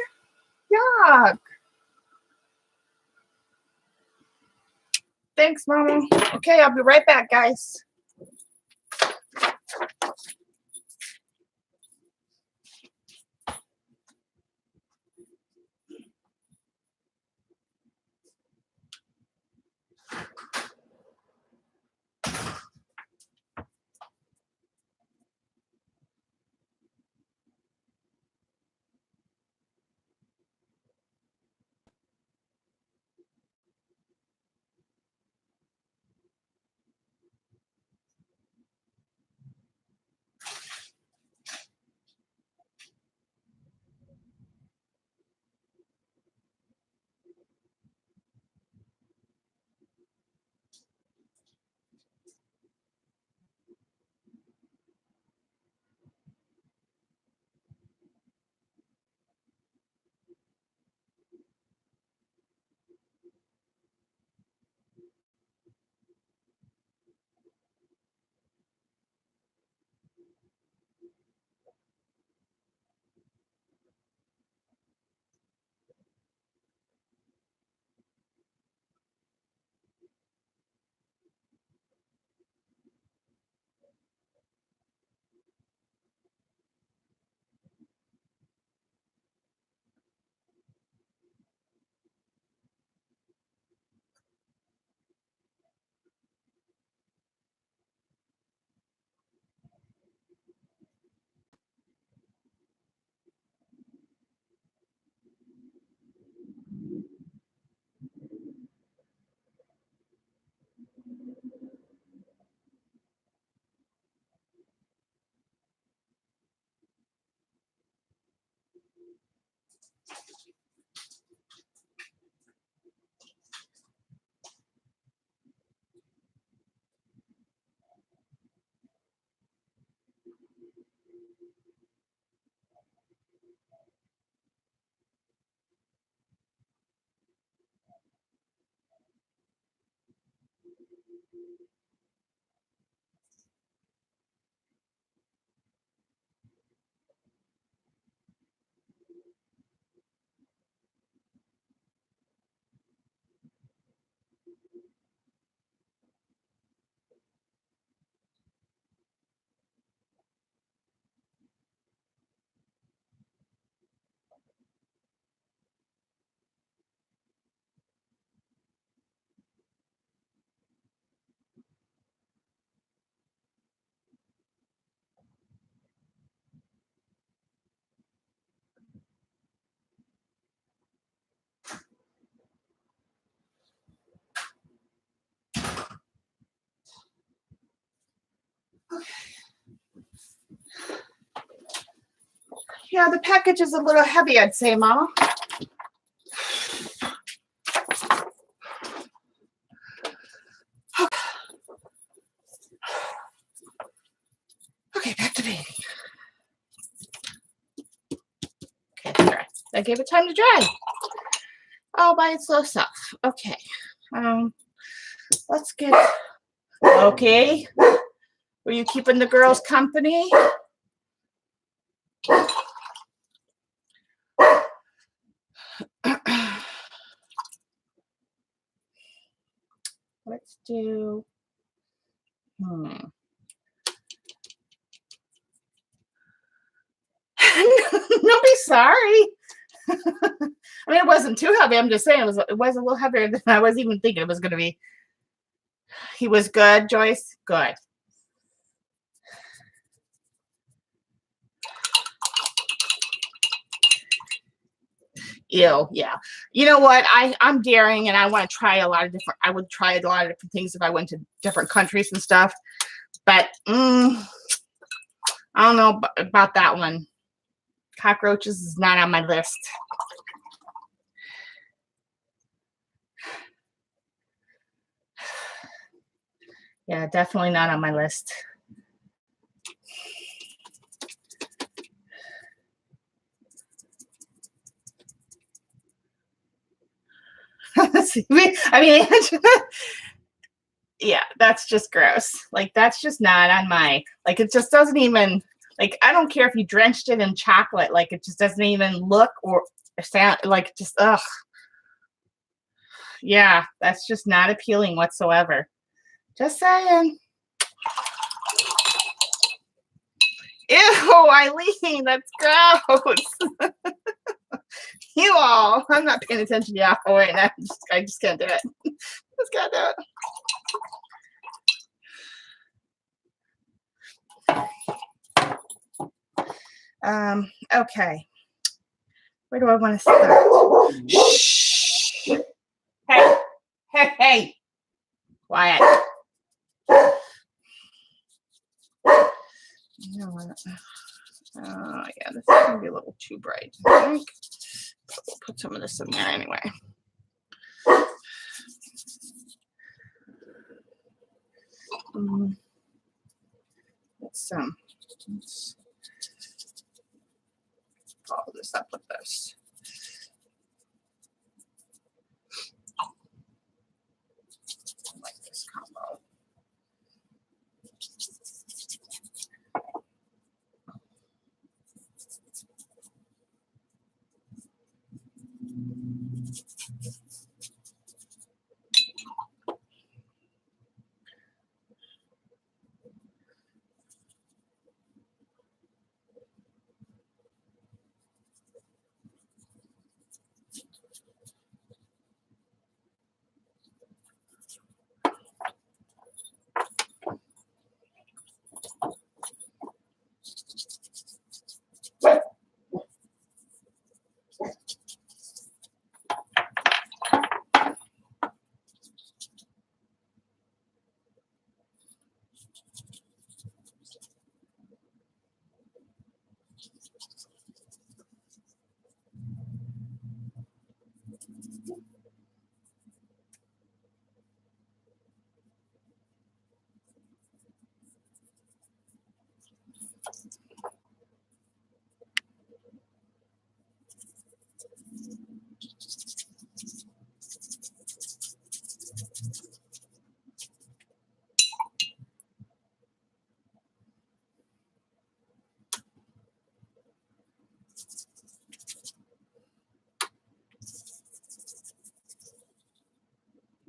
Yuck. Thanks, Mama. Okay, I'll be right back, guys. Yeah, the package is a little heavy, I'd say, Mama. Okay, back to bathing. Okay, dry. I gave it time to dry. All by its little self. Okay. Let's get. Okay. Were you keeping the girls company? Let's do. Don't be sorry. I mean, it wasn't too heavy. I'm just saying it was a little heavier than I was even thinking it was going to be. He was good, Joyce. Good. Ew, yeah. You know what? I'm daring and I want to try a lot of different. I would try a lot of different things if I went to different countries and stuff. But I don't know about that one. Cockroaches is not on my list. Yeah, definitely not on my list. I mean, yeah, that's just gross. Like, that's just not on my, like, it just doesn't even, like, I don't care if you drenched it in chocolate, like, it just doesn't even look or sound, like, just, ugh. Yeah, that's just not appealing whatsoever. Just saying. Ew, Eileen, that's gross. You all, I'm not paying attention to y'all right now. I just can't do it. Just can't do it. Okay. Where do I want to start? Shh. Hey, hey, hey. Quiet. You know what? Yeah, this is gonna be a little too bright. I think. We'll put some of this in there anyway. Let's follow this up with this. I like this combo.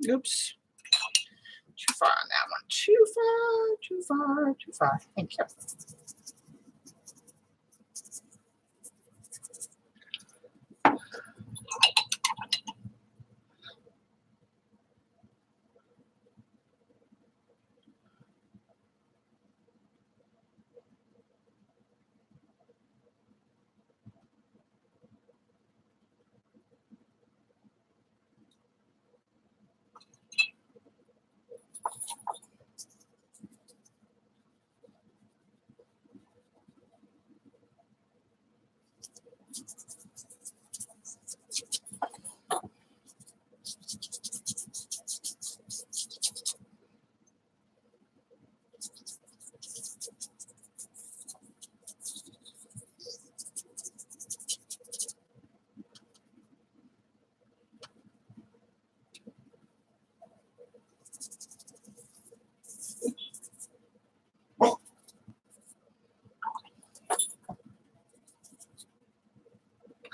Oops. Too far on that one. Too far, too far, too far. Thank you.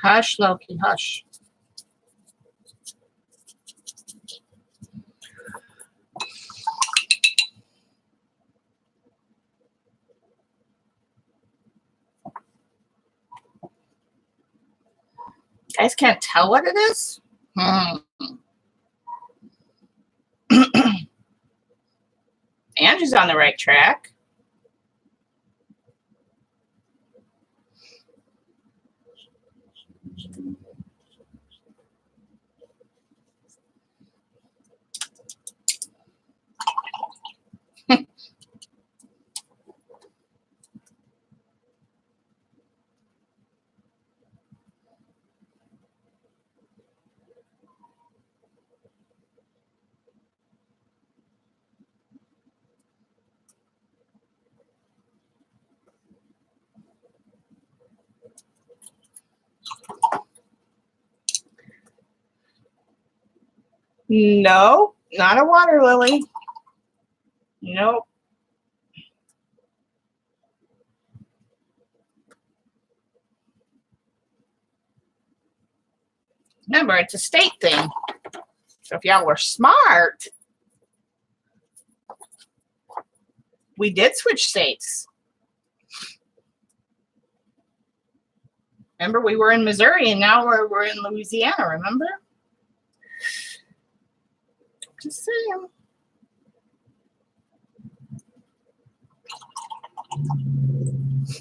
Hush, Loki, hush. guys can't tell what it is? Angie's on the right track. No, not a water lily. Nope. Remember, it's a state thing. So if y'all were smart, we did switch states. Remember, we were in Missouri and now we're in Louisiana, remember? Just saying.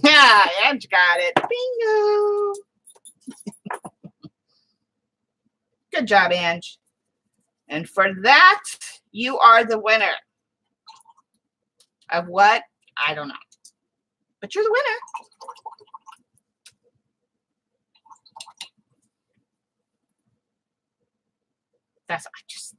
Yeah, Edge got it. Bingo. Good job, Ange. And for that, you are the winner. Of what? I don't know. But you're the winner. That's I just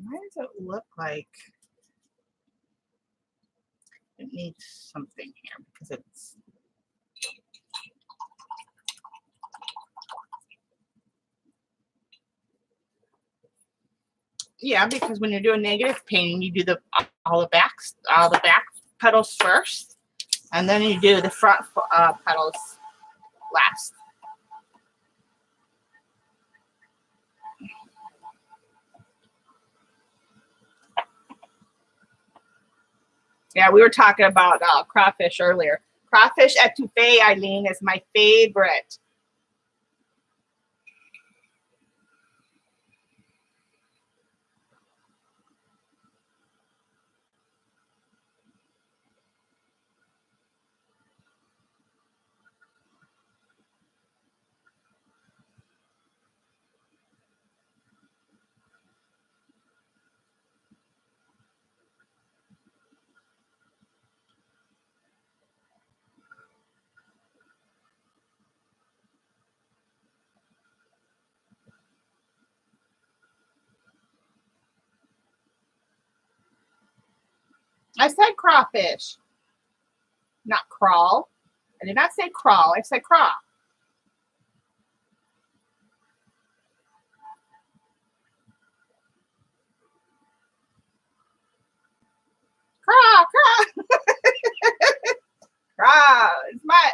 why does it look like it needs something here? Because it's yeah, because when you're doing negative painting, you do all the back petals first, and then you do the front petals last. Yeah, we were talking about crawfish earlier. Crawfish etouffee, Eileen, is my favorite. I said crawfish, not crawl. I did not say crawl. I said crawl. Crawl, crawl. Crawl.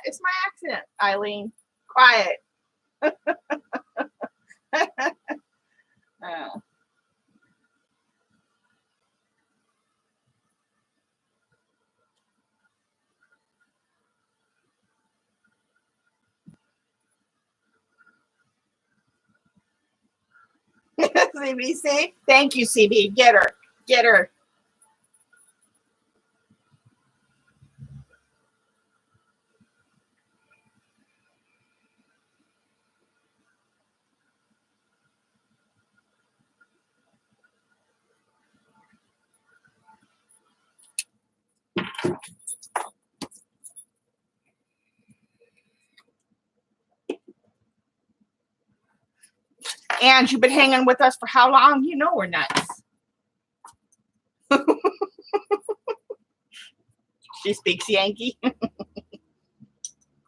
It's my accent, Eileen. Quiet. Oh. CBC. Thank you, CB. Get her. Get her. And you've been hanging with us for how long? You know we're nuts. She speaks Yankee.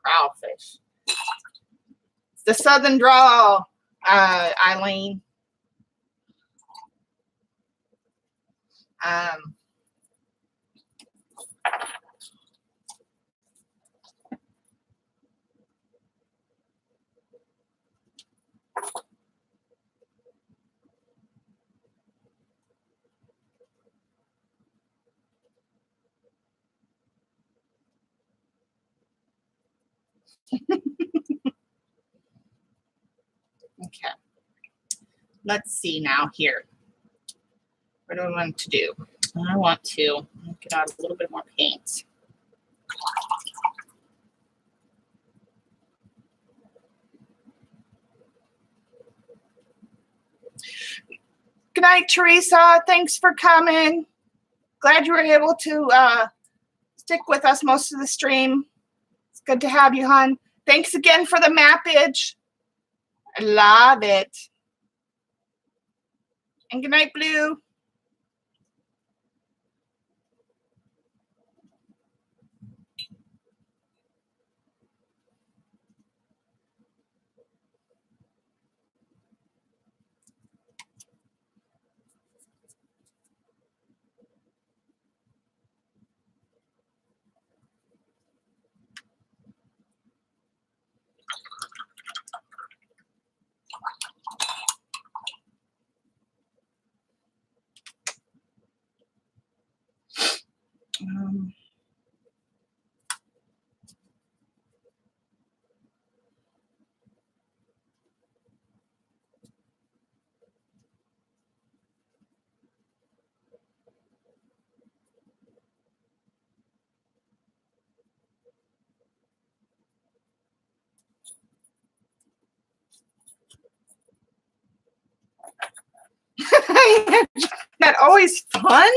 Crawfish. It's the Southern drawl, Eileen. Okay. Let's see now here. What do I want to do? I want to get out a little bit more paint. Good night, Teresa. Thanks for coming. Glad you were able to stick with us most of the stream. It's good to have you, hon. Thanks again for the mappage. I love it. And good night, Blue. That always fun.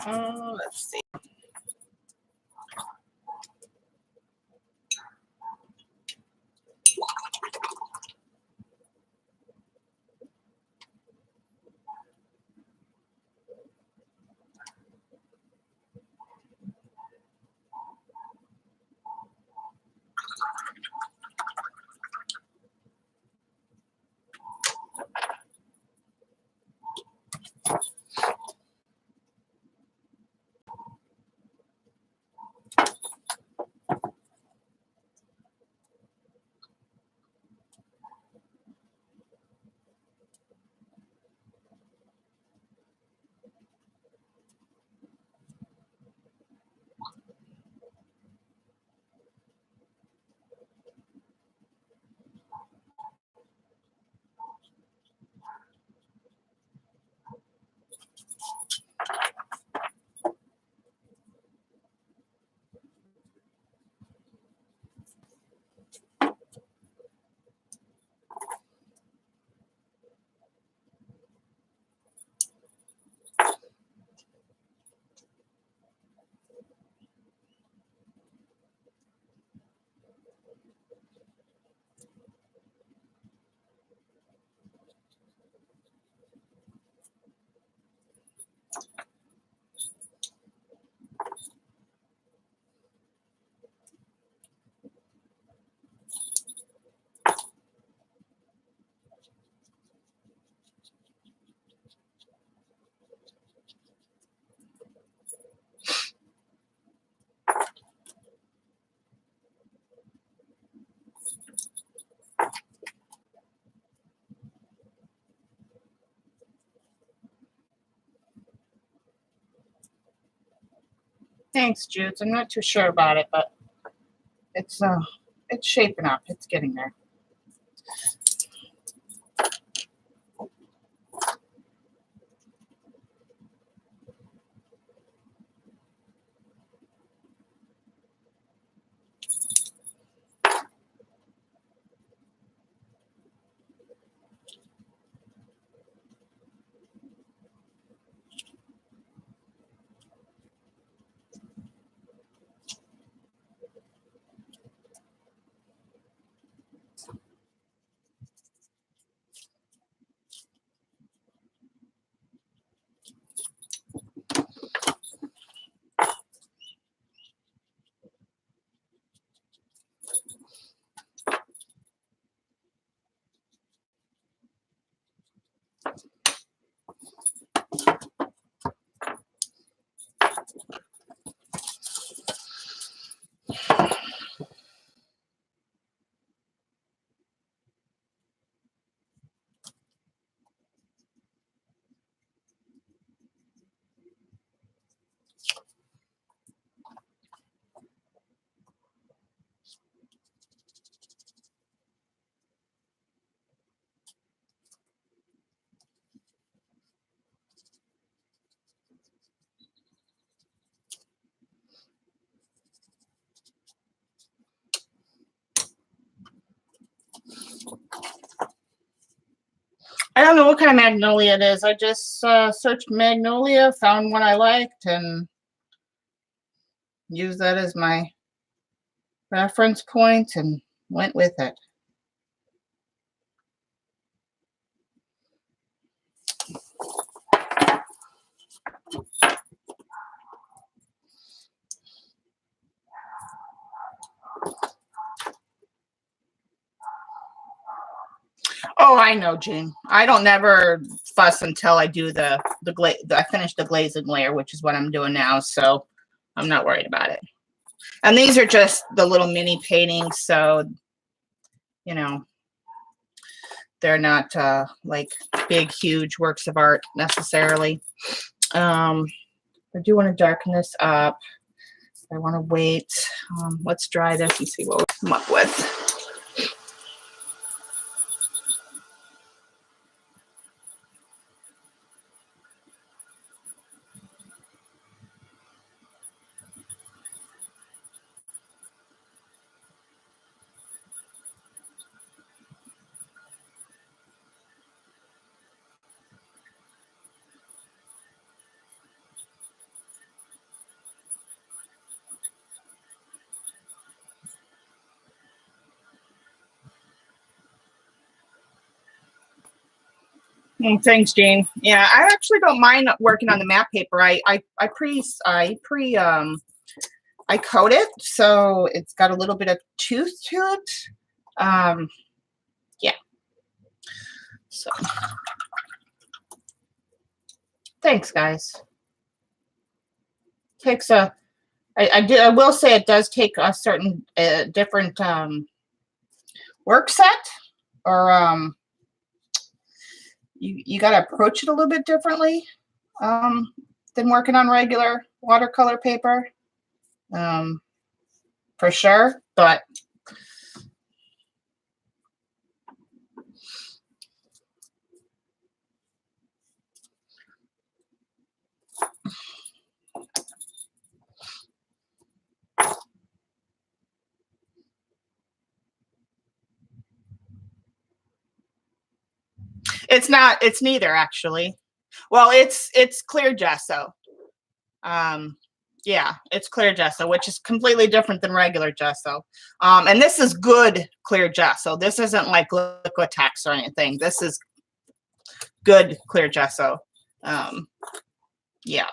Let's see. Thanks, Jude. I'm not too sure about it, but it's shaping up. It's getting there. I don't know what kind of magnolia it is. I just searched magnolia, found one I liked, and used that as my reference point and went with it. Oh, I know, Jean. I don't never fuss until I do the glaze. I finish the glazing layer, which is what I'm doing now. So I'm not worried about it. And these are just the little mini paintings, so you know they're not like big, huge works of art necessarily. I do want to darken this up. I want to wait. Let's dry this and see what we come up with. Thanks, Jane. Yeah, I actually don't mind working on the matte paper. I coat it so it's got a little bit of tooth to it. Yeah. So thanks, guys. Takes a I will say it does take a certain different work set, or you got to approach it a little bit differently than working on regular watercolor paper, for sure. But it's not. It's neither, actually. Well, it's clear gesso. Yeah, it's clear gesso, which is completely different than regular gesso. And this is good clear gesso. This isn't like Liquitex or anything. This is good clear gesso. Yeah.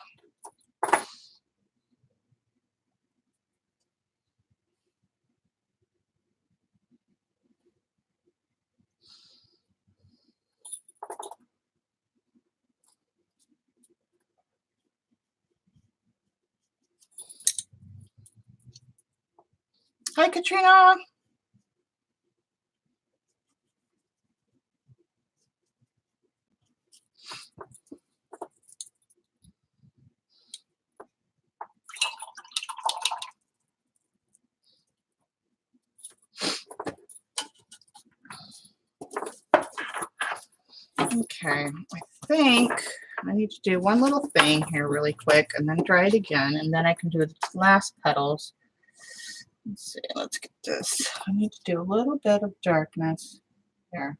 Hi, Katrina. Okay, I think I need to do one little thing here really quick and then dry it again, and then I can do the last petals. Let's see, let's get this. I need to do a little bit of darkness here.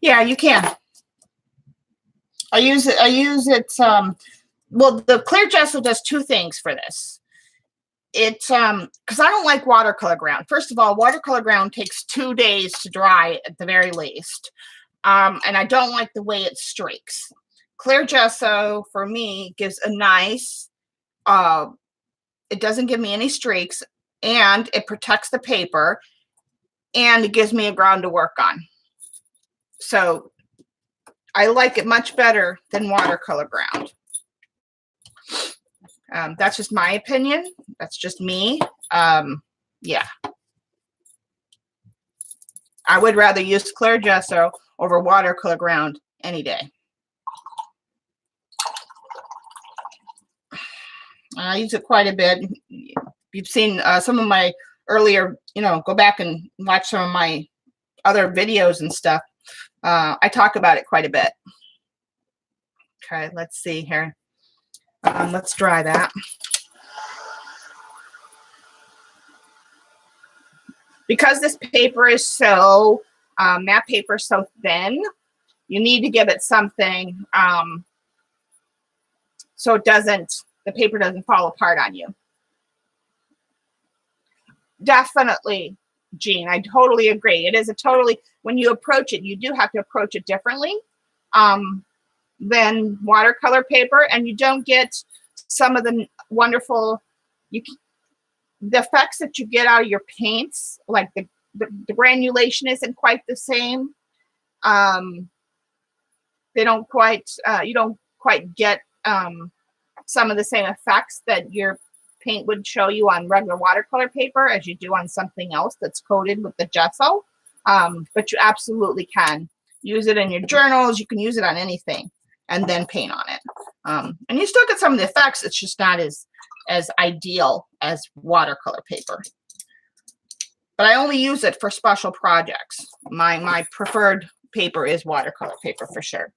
Yeah, you can. I use it. Well, the clear gesso does two things for this. It's because I don't like watercolor ground. First of all, watercolor ground takes 2 days to dry at the very least. And I don't like the way it streaks. Clear gesso for me gives a nice, it doesn't give me any streaks, and it protects the paper, and it gives me a ground to work on. So I like it much better than watercolor ground. That's just my opinion. That's just me. Yeah. I would rather use clear gesso over watercolor ground any day. I use it quite a bit. You've seen some of my earlier, go back and watch some of my other videos and stuff. I talk about it quite a bit. Okay, let's see here. Let's dry that. Because this paper is so, matte paper is so thin, you need to give it something so it doesn't, the paper doesn't fall apart on you. Definitely, Jean, I totally agree. It is a totally, when you approach it, you do have to approach it differently than watercolor paper, and you don't get some of the wonderful, the effects that you get out of your paints, like the granulation isn't quite the same. They don't quite, you don't quite get some of the same effects that your paint would show you on regular watercolor paper as you do on something else that's coated with the gesso. But you absolutely can use it in your journals. You can use it on anything and then paint on it. And you still get some of the effects. It's just not as ideal as watercolor paper. But I only use it for special projects. My preferred paper is watercolor paper for sure.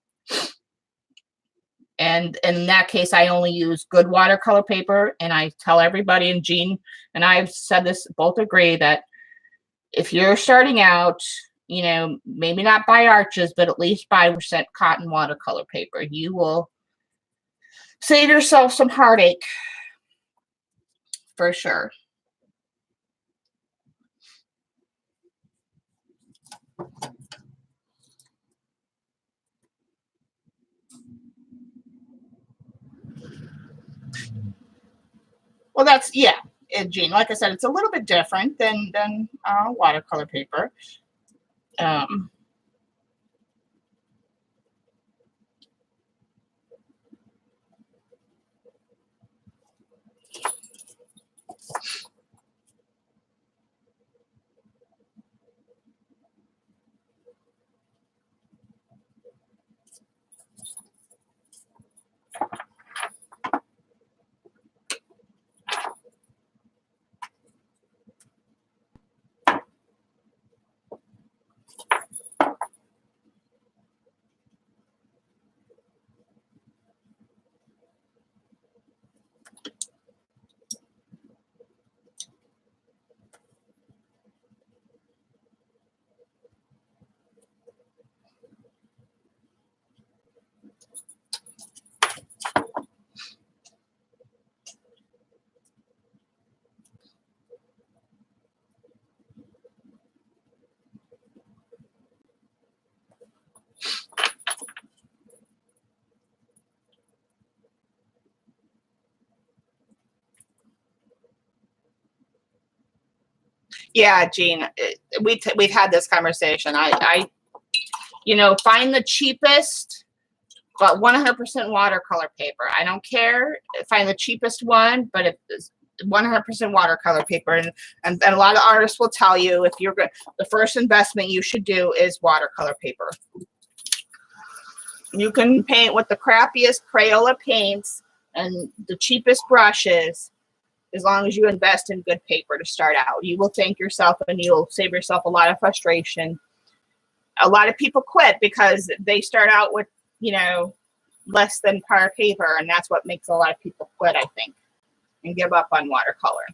And in that case, I only use good watercolor paper. And I tell everybody, and Jean and I've said this, both agree that if you're starting out, maybe not buy Arches, but at least buy % cotton watercolor paper. You will save yourself some heartache for sure. Well, that's, yeah, Jean, like I said, it's a little bit different than watercolor paper. Yeah, Jean, we've had this conversation. I find the cheapest but 100% watercolor paper. I don't care. Find the cheapest one, but it's 100% watercolor paper. And a lot of artists will tell you if you're good, the first investment you should do is watercolor paper. You can paint with the crappiest Crayola paints and the cheapest brushes. As long as you invest in good paper to start out, you will thank yourself and you'll save yourself a lot of frustration. A lot of people quit because they start out with, you know, less than par paper, and that's what makes a lot of people quit, I think, and give up on watercolor.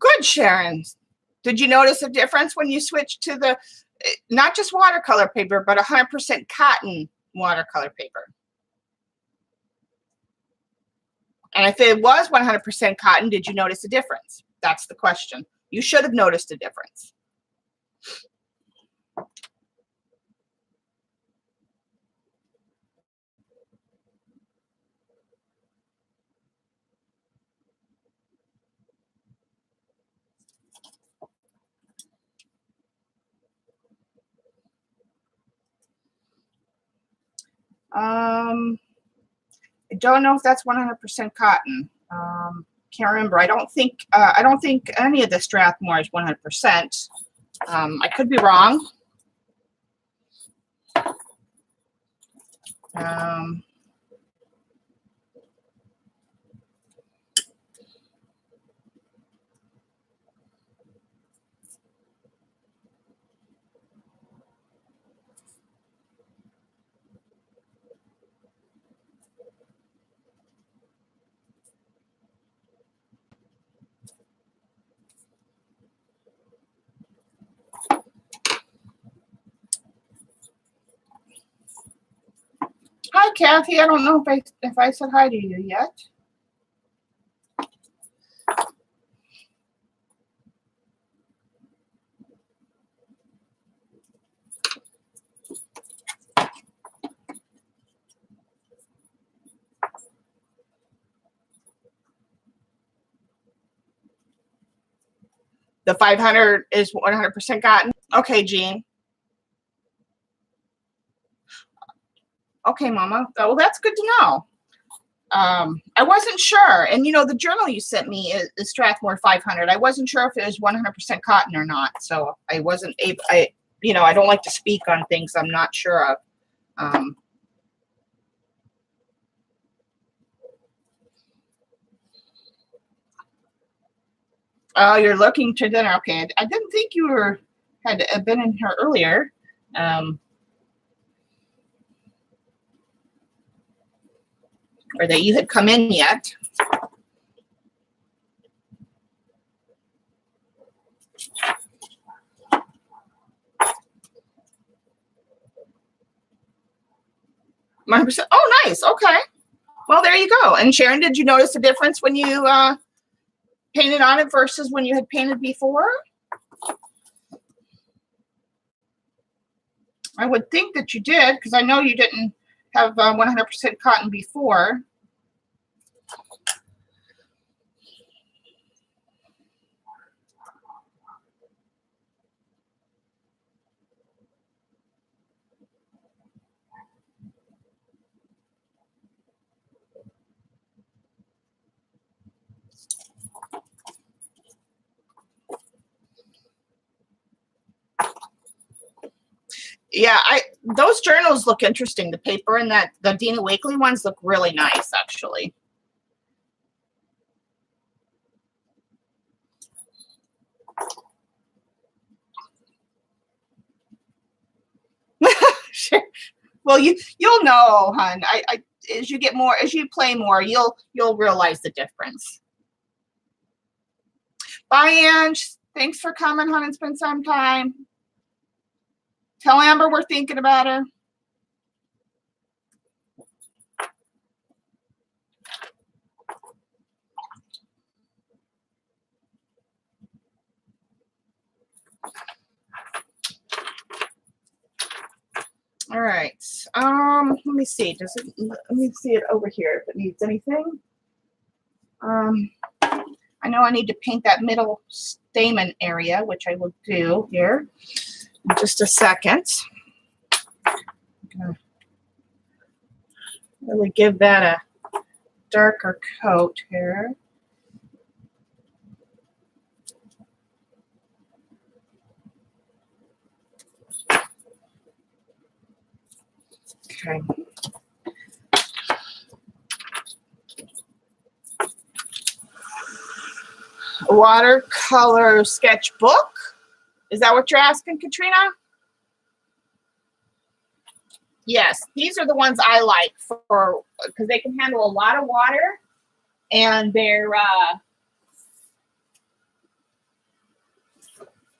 Good, Sharon. Did you notice a difference when you switched to the, not just watercolor paper, but 100% cotton watercolor paper? And if it was 100% cotton, did you notice a difference? That's the question. You should have noticed a difference. I don't know if that's 100% cotton. Can't remember. I don't think any of the Strathmore is 100%. I could be wrong. Hi, Kathy. I don't know if I said hi to you yet. The 500 is 100% cotton. Okay, Jean. Okay, Mama. Well, that's good to know. I wasn't sure. And, you know, the journal you sent me is Strathmore 500. I wasn't sure if it was 100% cotton or not. So I wasn't able, you know, I don't like to speak on things I'm not sure of. Oh, you're looking to dinner. Okay. I didn't think you had been in here earlier. Or that you had come in yet. Oh, nice. Okay. Well, there you go. And Sharon, did you notice a difference when you painted on it versus when you had painted before? I would think that you did, because I know you didn't have 100% cotton before. Yeah, those journals look interesting. The paper and the Dina Wakley ones look really nice, actually. Well, you'll know, hon. I as you get more, as you play more, you'll realize the difference. Bye, Ange. Thanks for coming, hon, and spend some time. Tell Amber we're thinking about her. All right. Let me see. Let me see it over here if it needs anything. I know I need to paint that middle stamen area, which I will do here in just a second. I'm gonna really give that a darker coat here. Okay. Watercolor sketchbook. Is that what you're asking, Katrina? Yes, these are the ones I like for because they can handle a lot of water, and they're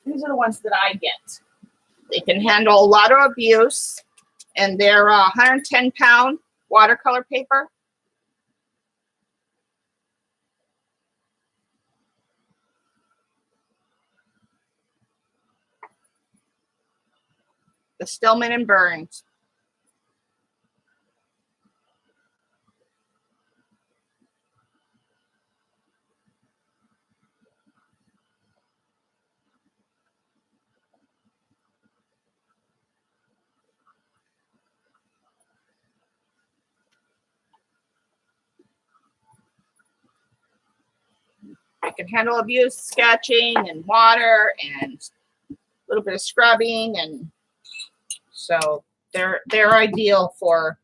these are the ones that I get. They can handle a lot of abuse, and they're 110-pound watercolor paper. The Stillman and Burns. They can handle abuse, sketching, and water, and a little bit of scrubbing, and so they're ideal for.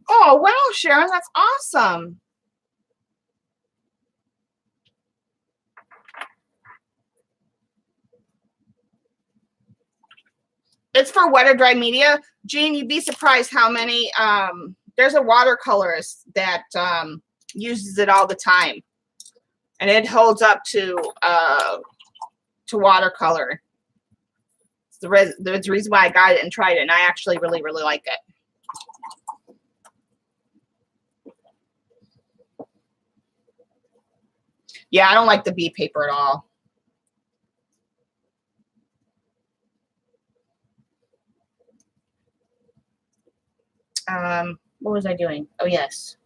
Oh wow, Sharon, that's awesome. It's for wet or dry media. Jean, you'd be surprised how many. There's a watercolorist that uses it all the time, and it holds up to watercolor. It's the reason why I got it and tried it, and I actually really, really like it. Yeah, I don't like the bee paper at all. What was I doing? Oh, yes.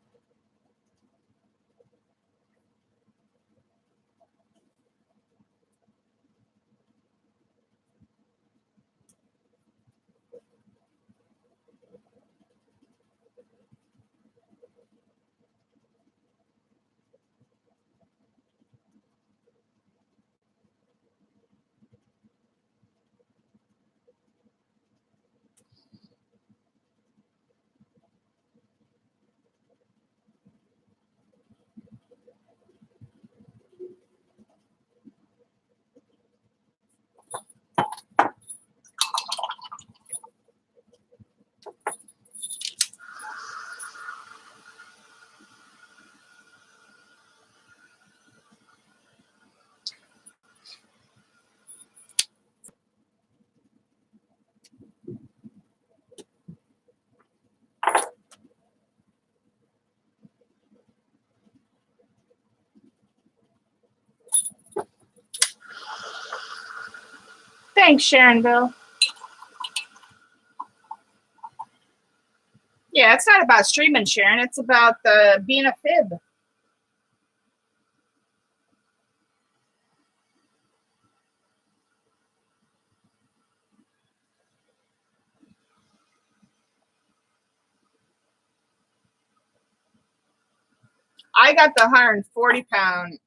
Thanks, Sharonville. Yeah, it's not about streaming, Sharon. It's about being a fib. I got the 140-pound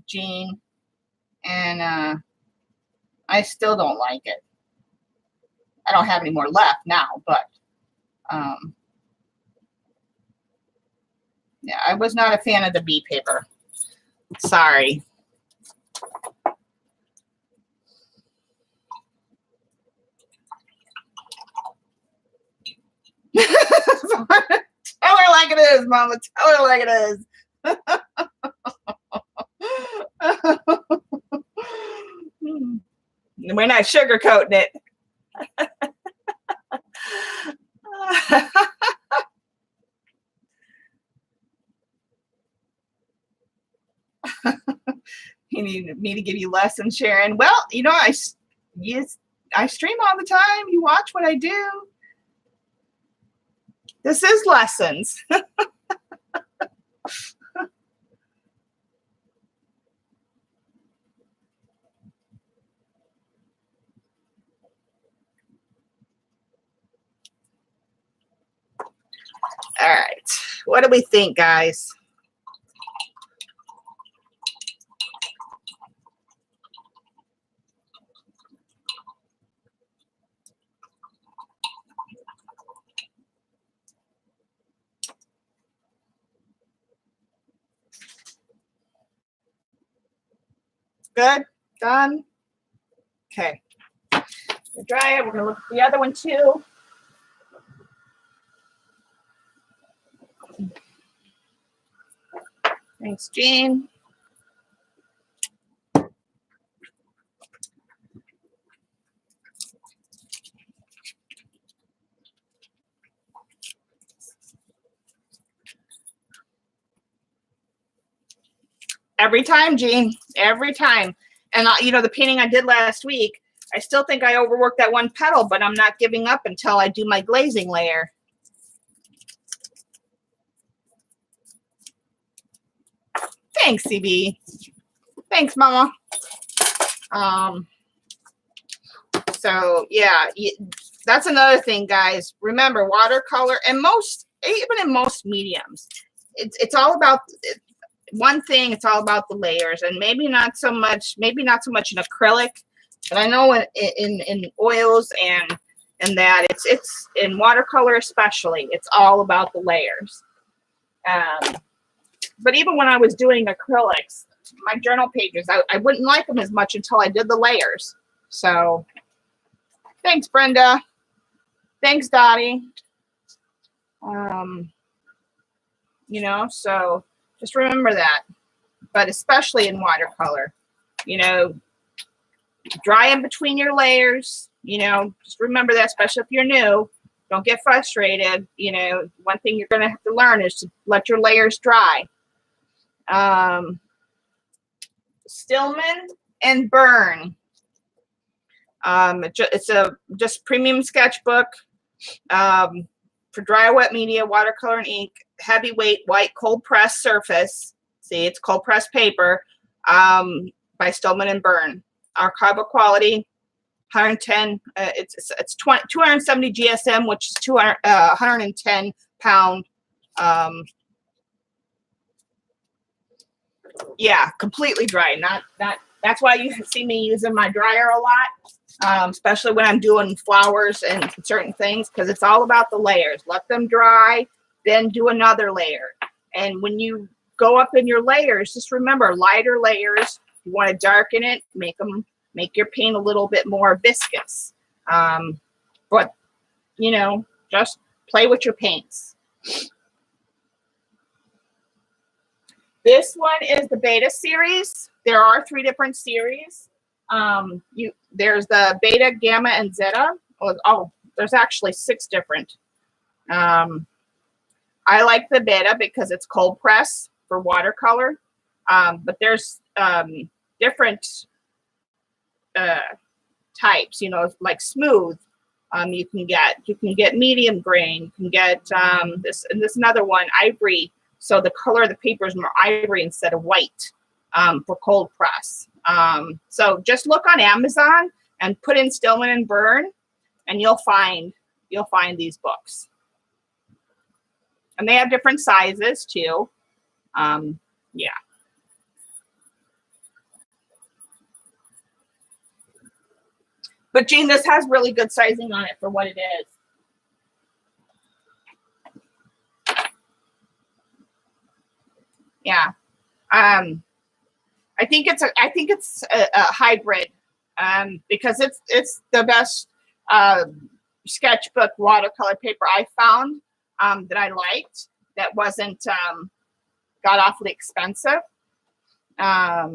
Jean, and I still don't like it. I don't have any more left now, but Yeah, I was not a fan of the bee paper. Sorry. Tell her like it is, Mama. Tell her like it is. We're not sugarcoating it. You need me to give you lessons, Sharon. Well, you know, I stream all the time. You watch what I do. This is lessons. All right. What do we think, guys? Good? Done? Okay. We'll dry it. We're going to look at the other one too. Thanks, Jean. Every time, Jean. Every time. And, you know, the painting I did last week, I still think I overworked that one petal, but I'm not giving up until I do my glazing layer. Thanks, CB. Thanks, Mama. So, yeah, that's another thing, guys. Remember, watercolor, and even in most mediums, it's all about one thing. It's all about the layers, and maybe not so much in acrylic, but I know in oils and that it's in watercolor especially. It's all about the layers. But even when I was doing acrylics, my journal pages, I wouldn't like them as much until I did the layers. So, thanks, Brenda. Thanks, Dottie. You know, so just remember that. But especially in watercolor, you know, dry in between your layers. You know, just remember that, especially if you're new. Don't get frustrated. You know, one thing you're going to have to learn is to let your layers dry. Stillman and Burn. It's a just premium sketchbook for dry or wet media, watercolor and ink, heavyweight white cold press surface. See, it's cold press paper by Stillman and Burn. Archival quality, 110. It's 270 GSM, which is 110 pound. Yeah, completely dry. Not that's why you see me using my dryer a lot, especially when I'm doing flowers and certain things, because it's all about the layers. Let them dry, then do another layer. And when you go up in your layers, just remember lighter layers. You want to darken it, make your paint a little bit more viscous. But you know, just play with your paints. This one is the beta series. There are 3 different series. There's the beta, gamma, and zeta. Oh, there's actually 6 different. I like the beta because it's cold press for watercolor. But there's different types. You know, like smooth. You can get medium grain. You can get this another one, ivory. So the color of the paper is more ivory instead of white for cold press. So just look on Amazon and put in Stillman and Burn, and you'll find these books. And they have different sizes too. Yeah. But Jean, this has really good sizing on it for what it is. Yeah. I think it's a hybrid, because it's the best sketchbook watercolor paper I found, that I liked, that wasn't got awfully expensive. Yeah.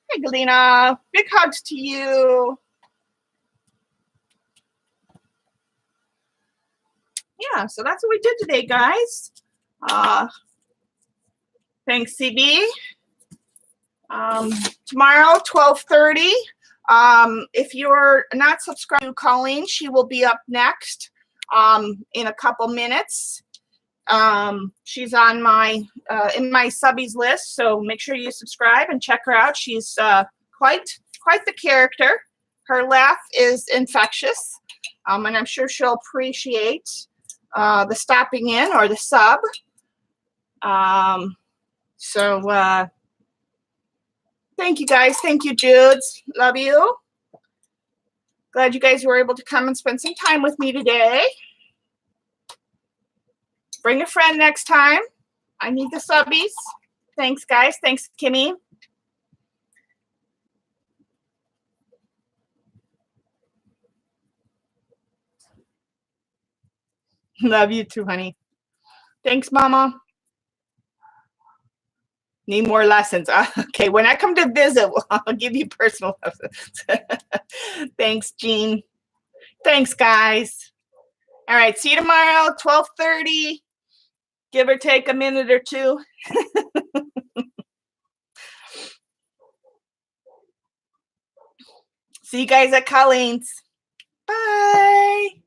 Hey, Galena, big hugs to you. Yeah, so that's what we did today, guys. Thanks, CB. Tomorrow, 12:30. If you're not subscribed to Colleen, she will be up next in a couple minutes. She's on my in my subbies list, so make sure you subscribe and check her out. She's quite the character. Her laugh is infectious, and I'm sure she'll appreciate the stopping in or the sub. So thank you, guys. Thank you, Judes. Love you. Glad you guys were able to come and spend some time with me today. Bring a friend next time. I need the subbies. Thanks, guys. Thanks, Kimmy. Love you too, honey. Thanks, Mama. Need more lessons. Okay, when I come to visit, I'll give you personal lessons. Thanks, Jean. Thanks, guys. All right, see you tomorrow, 12:30. Give or take a minute or two. See you guys at Colleen's. Bye.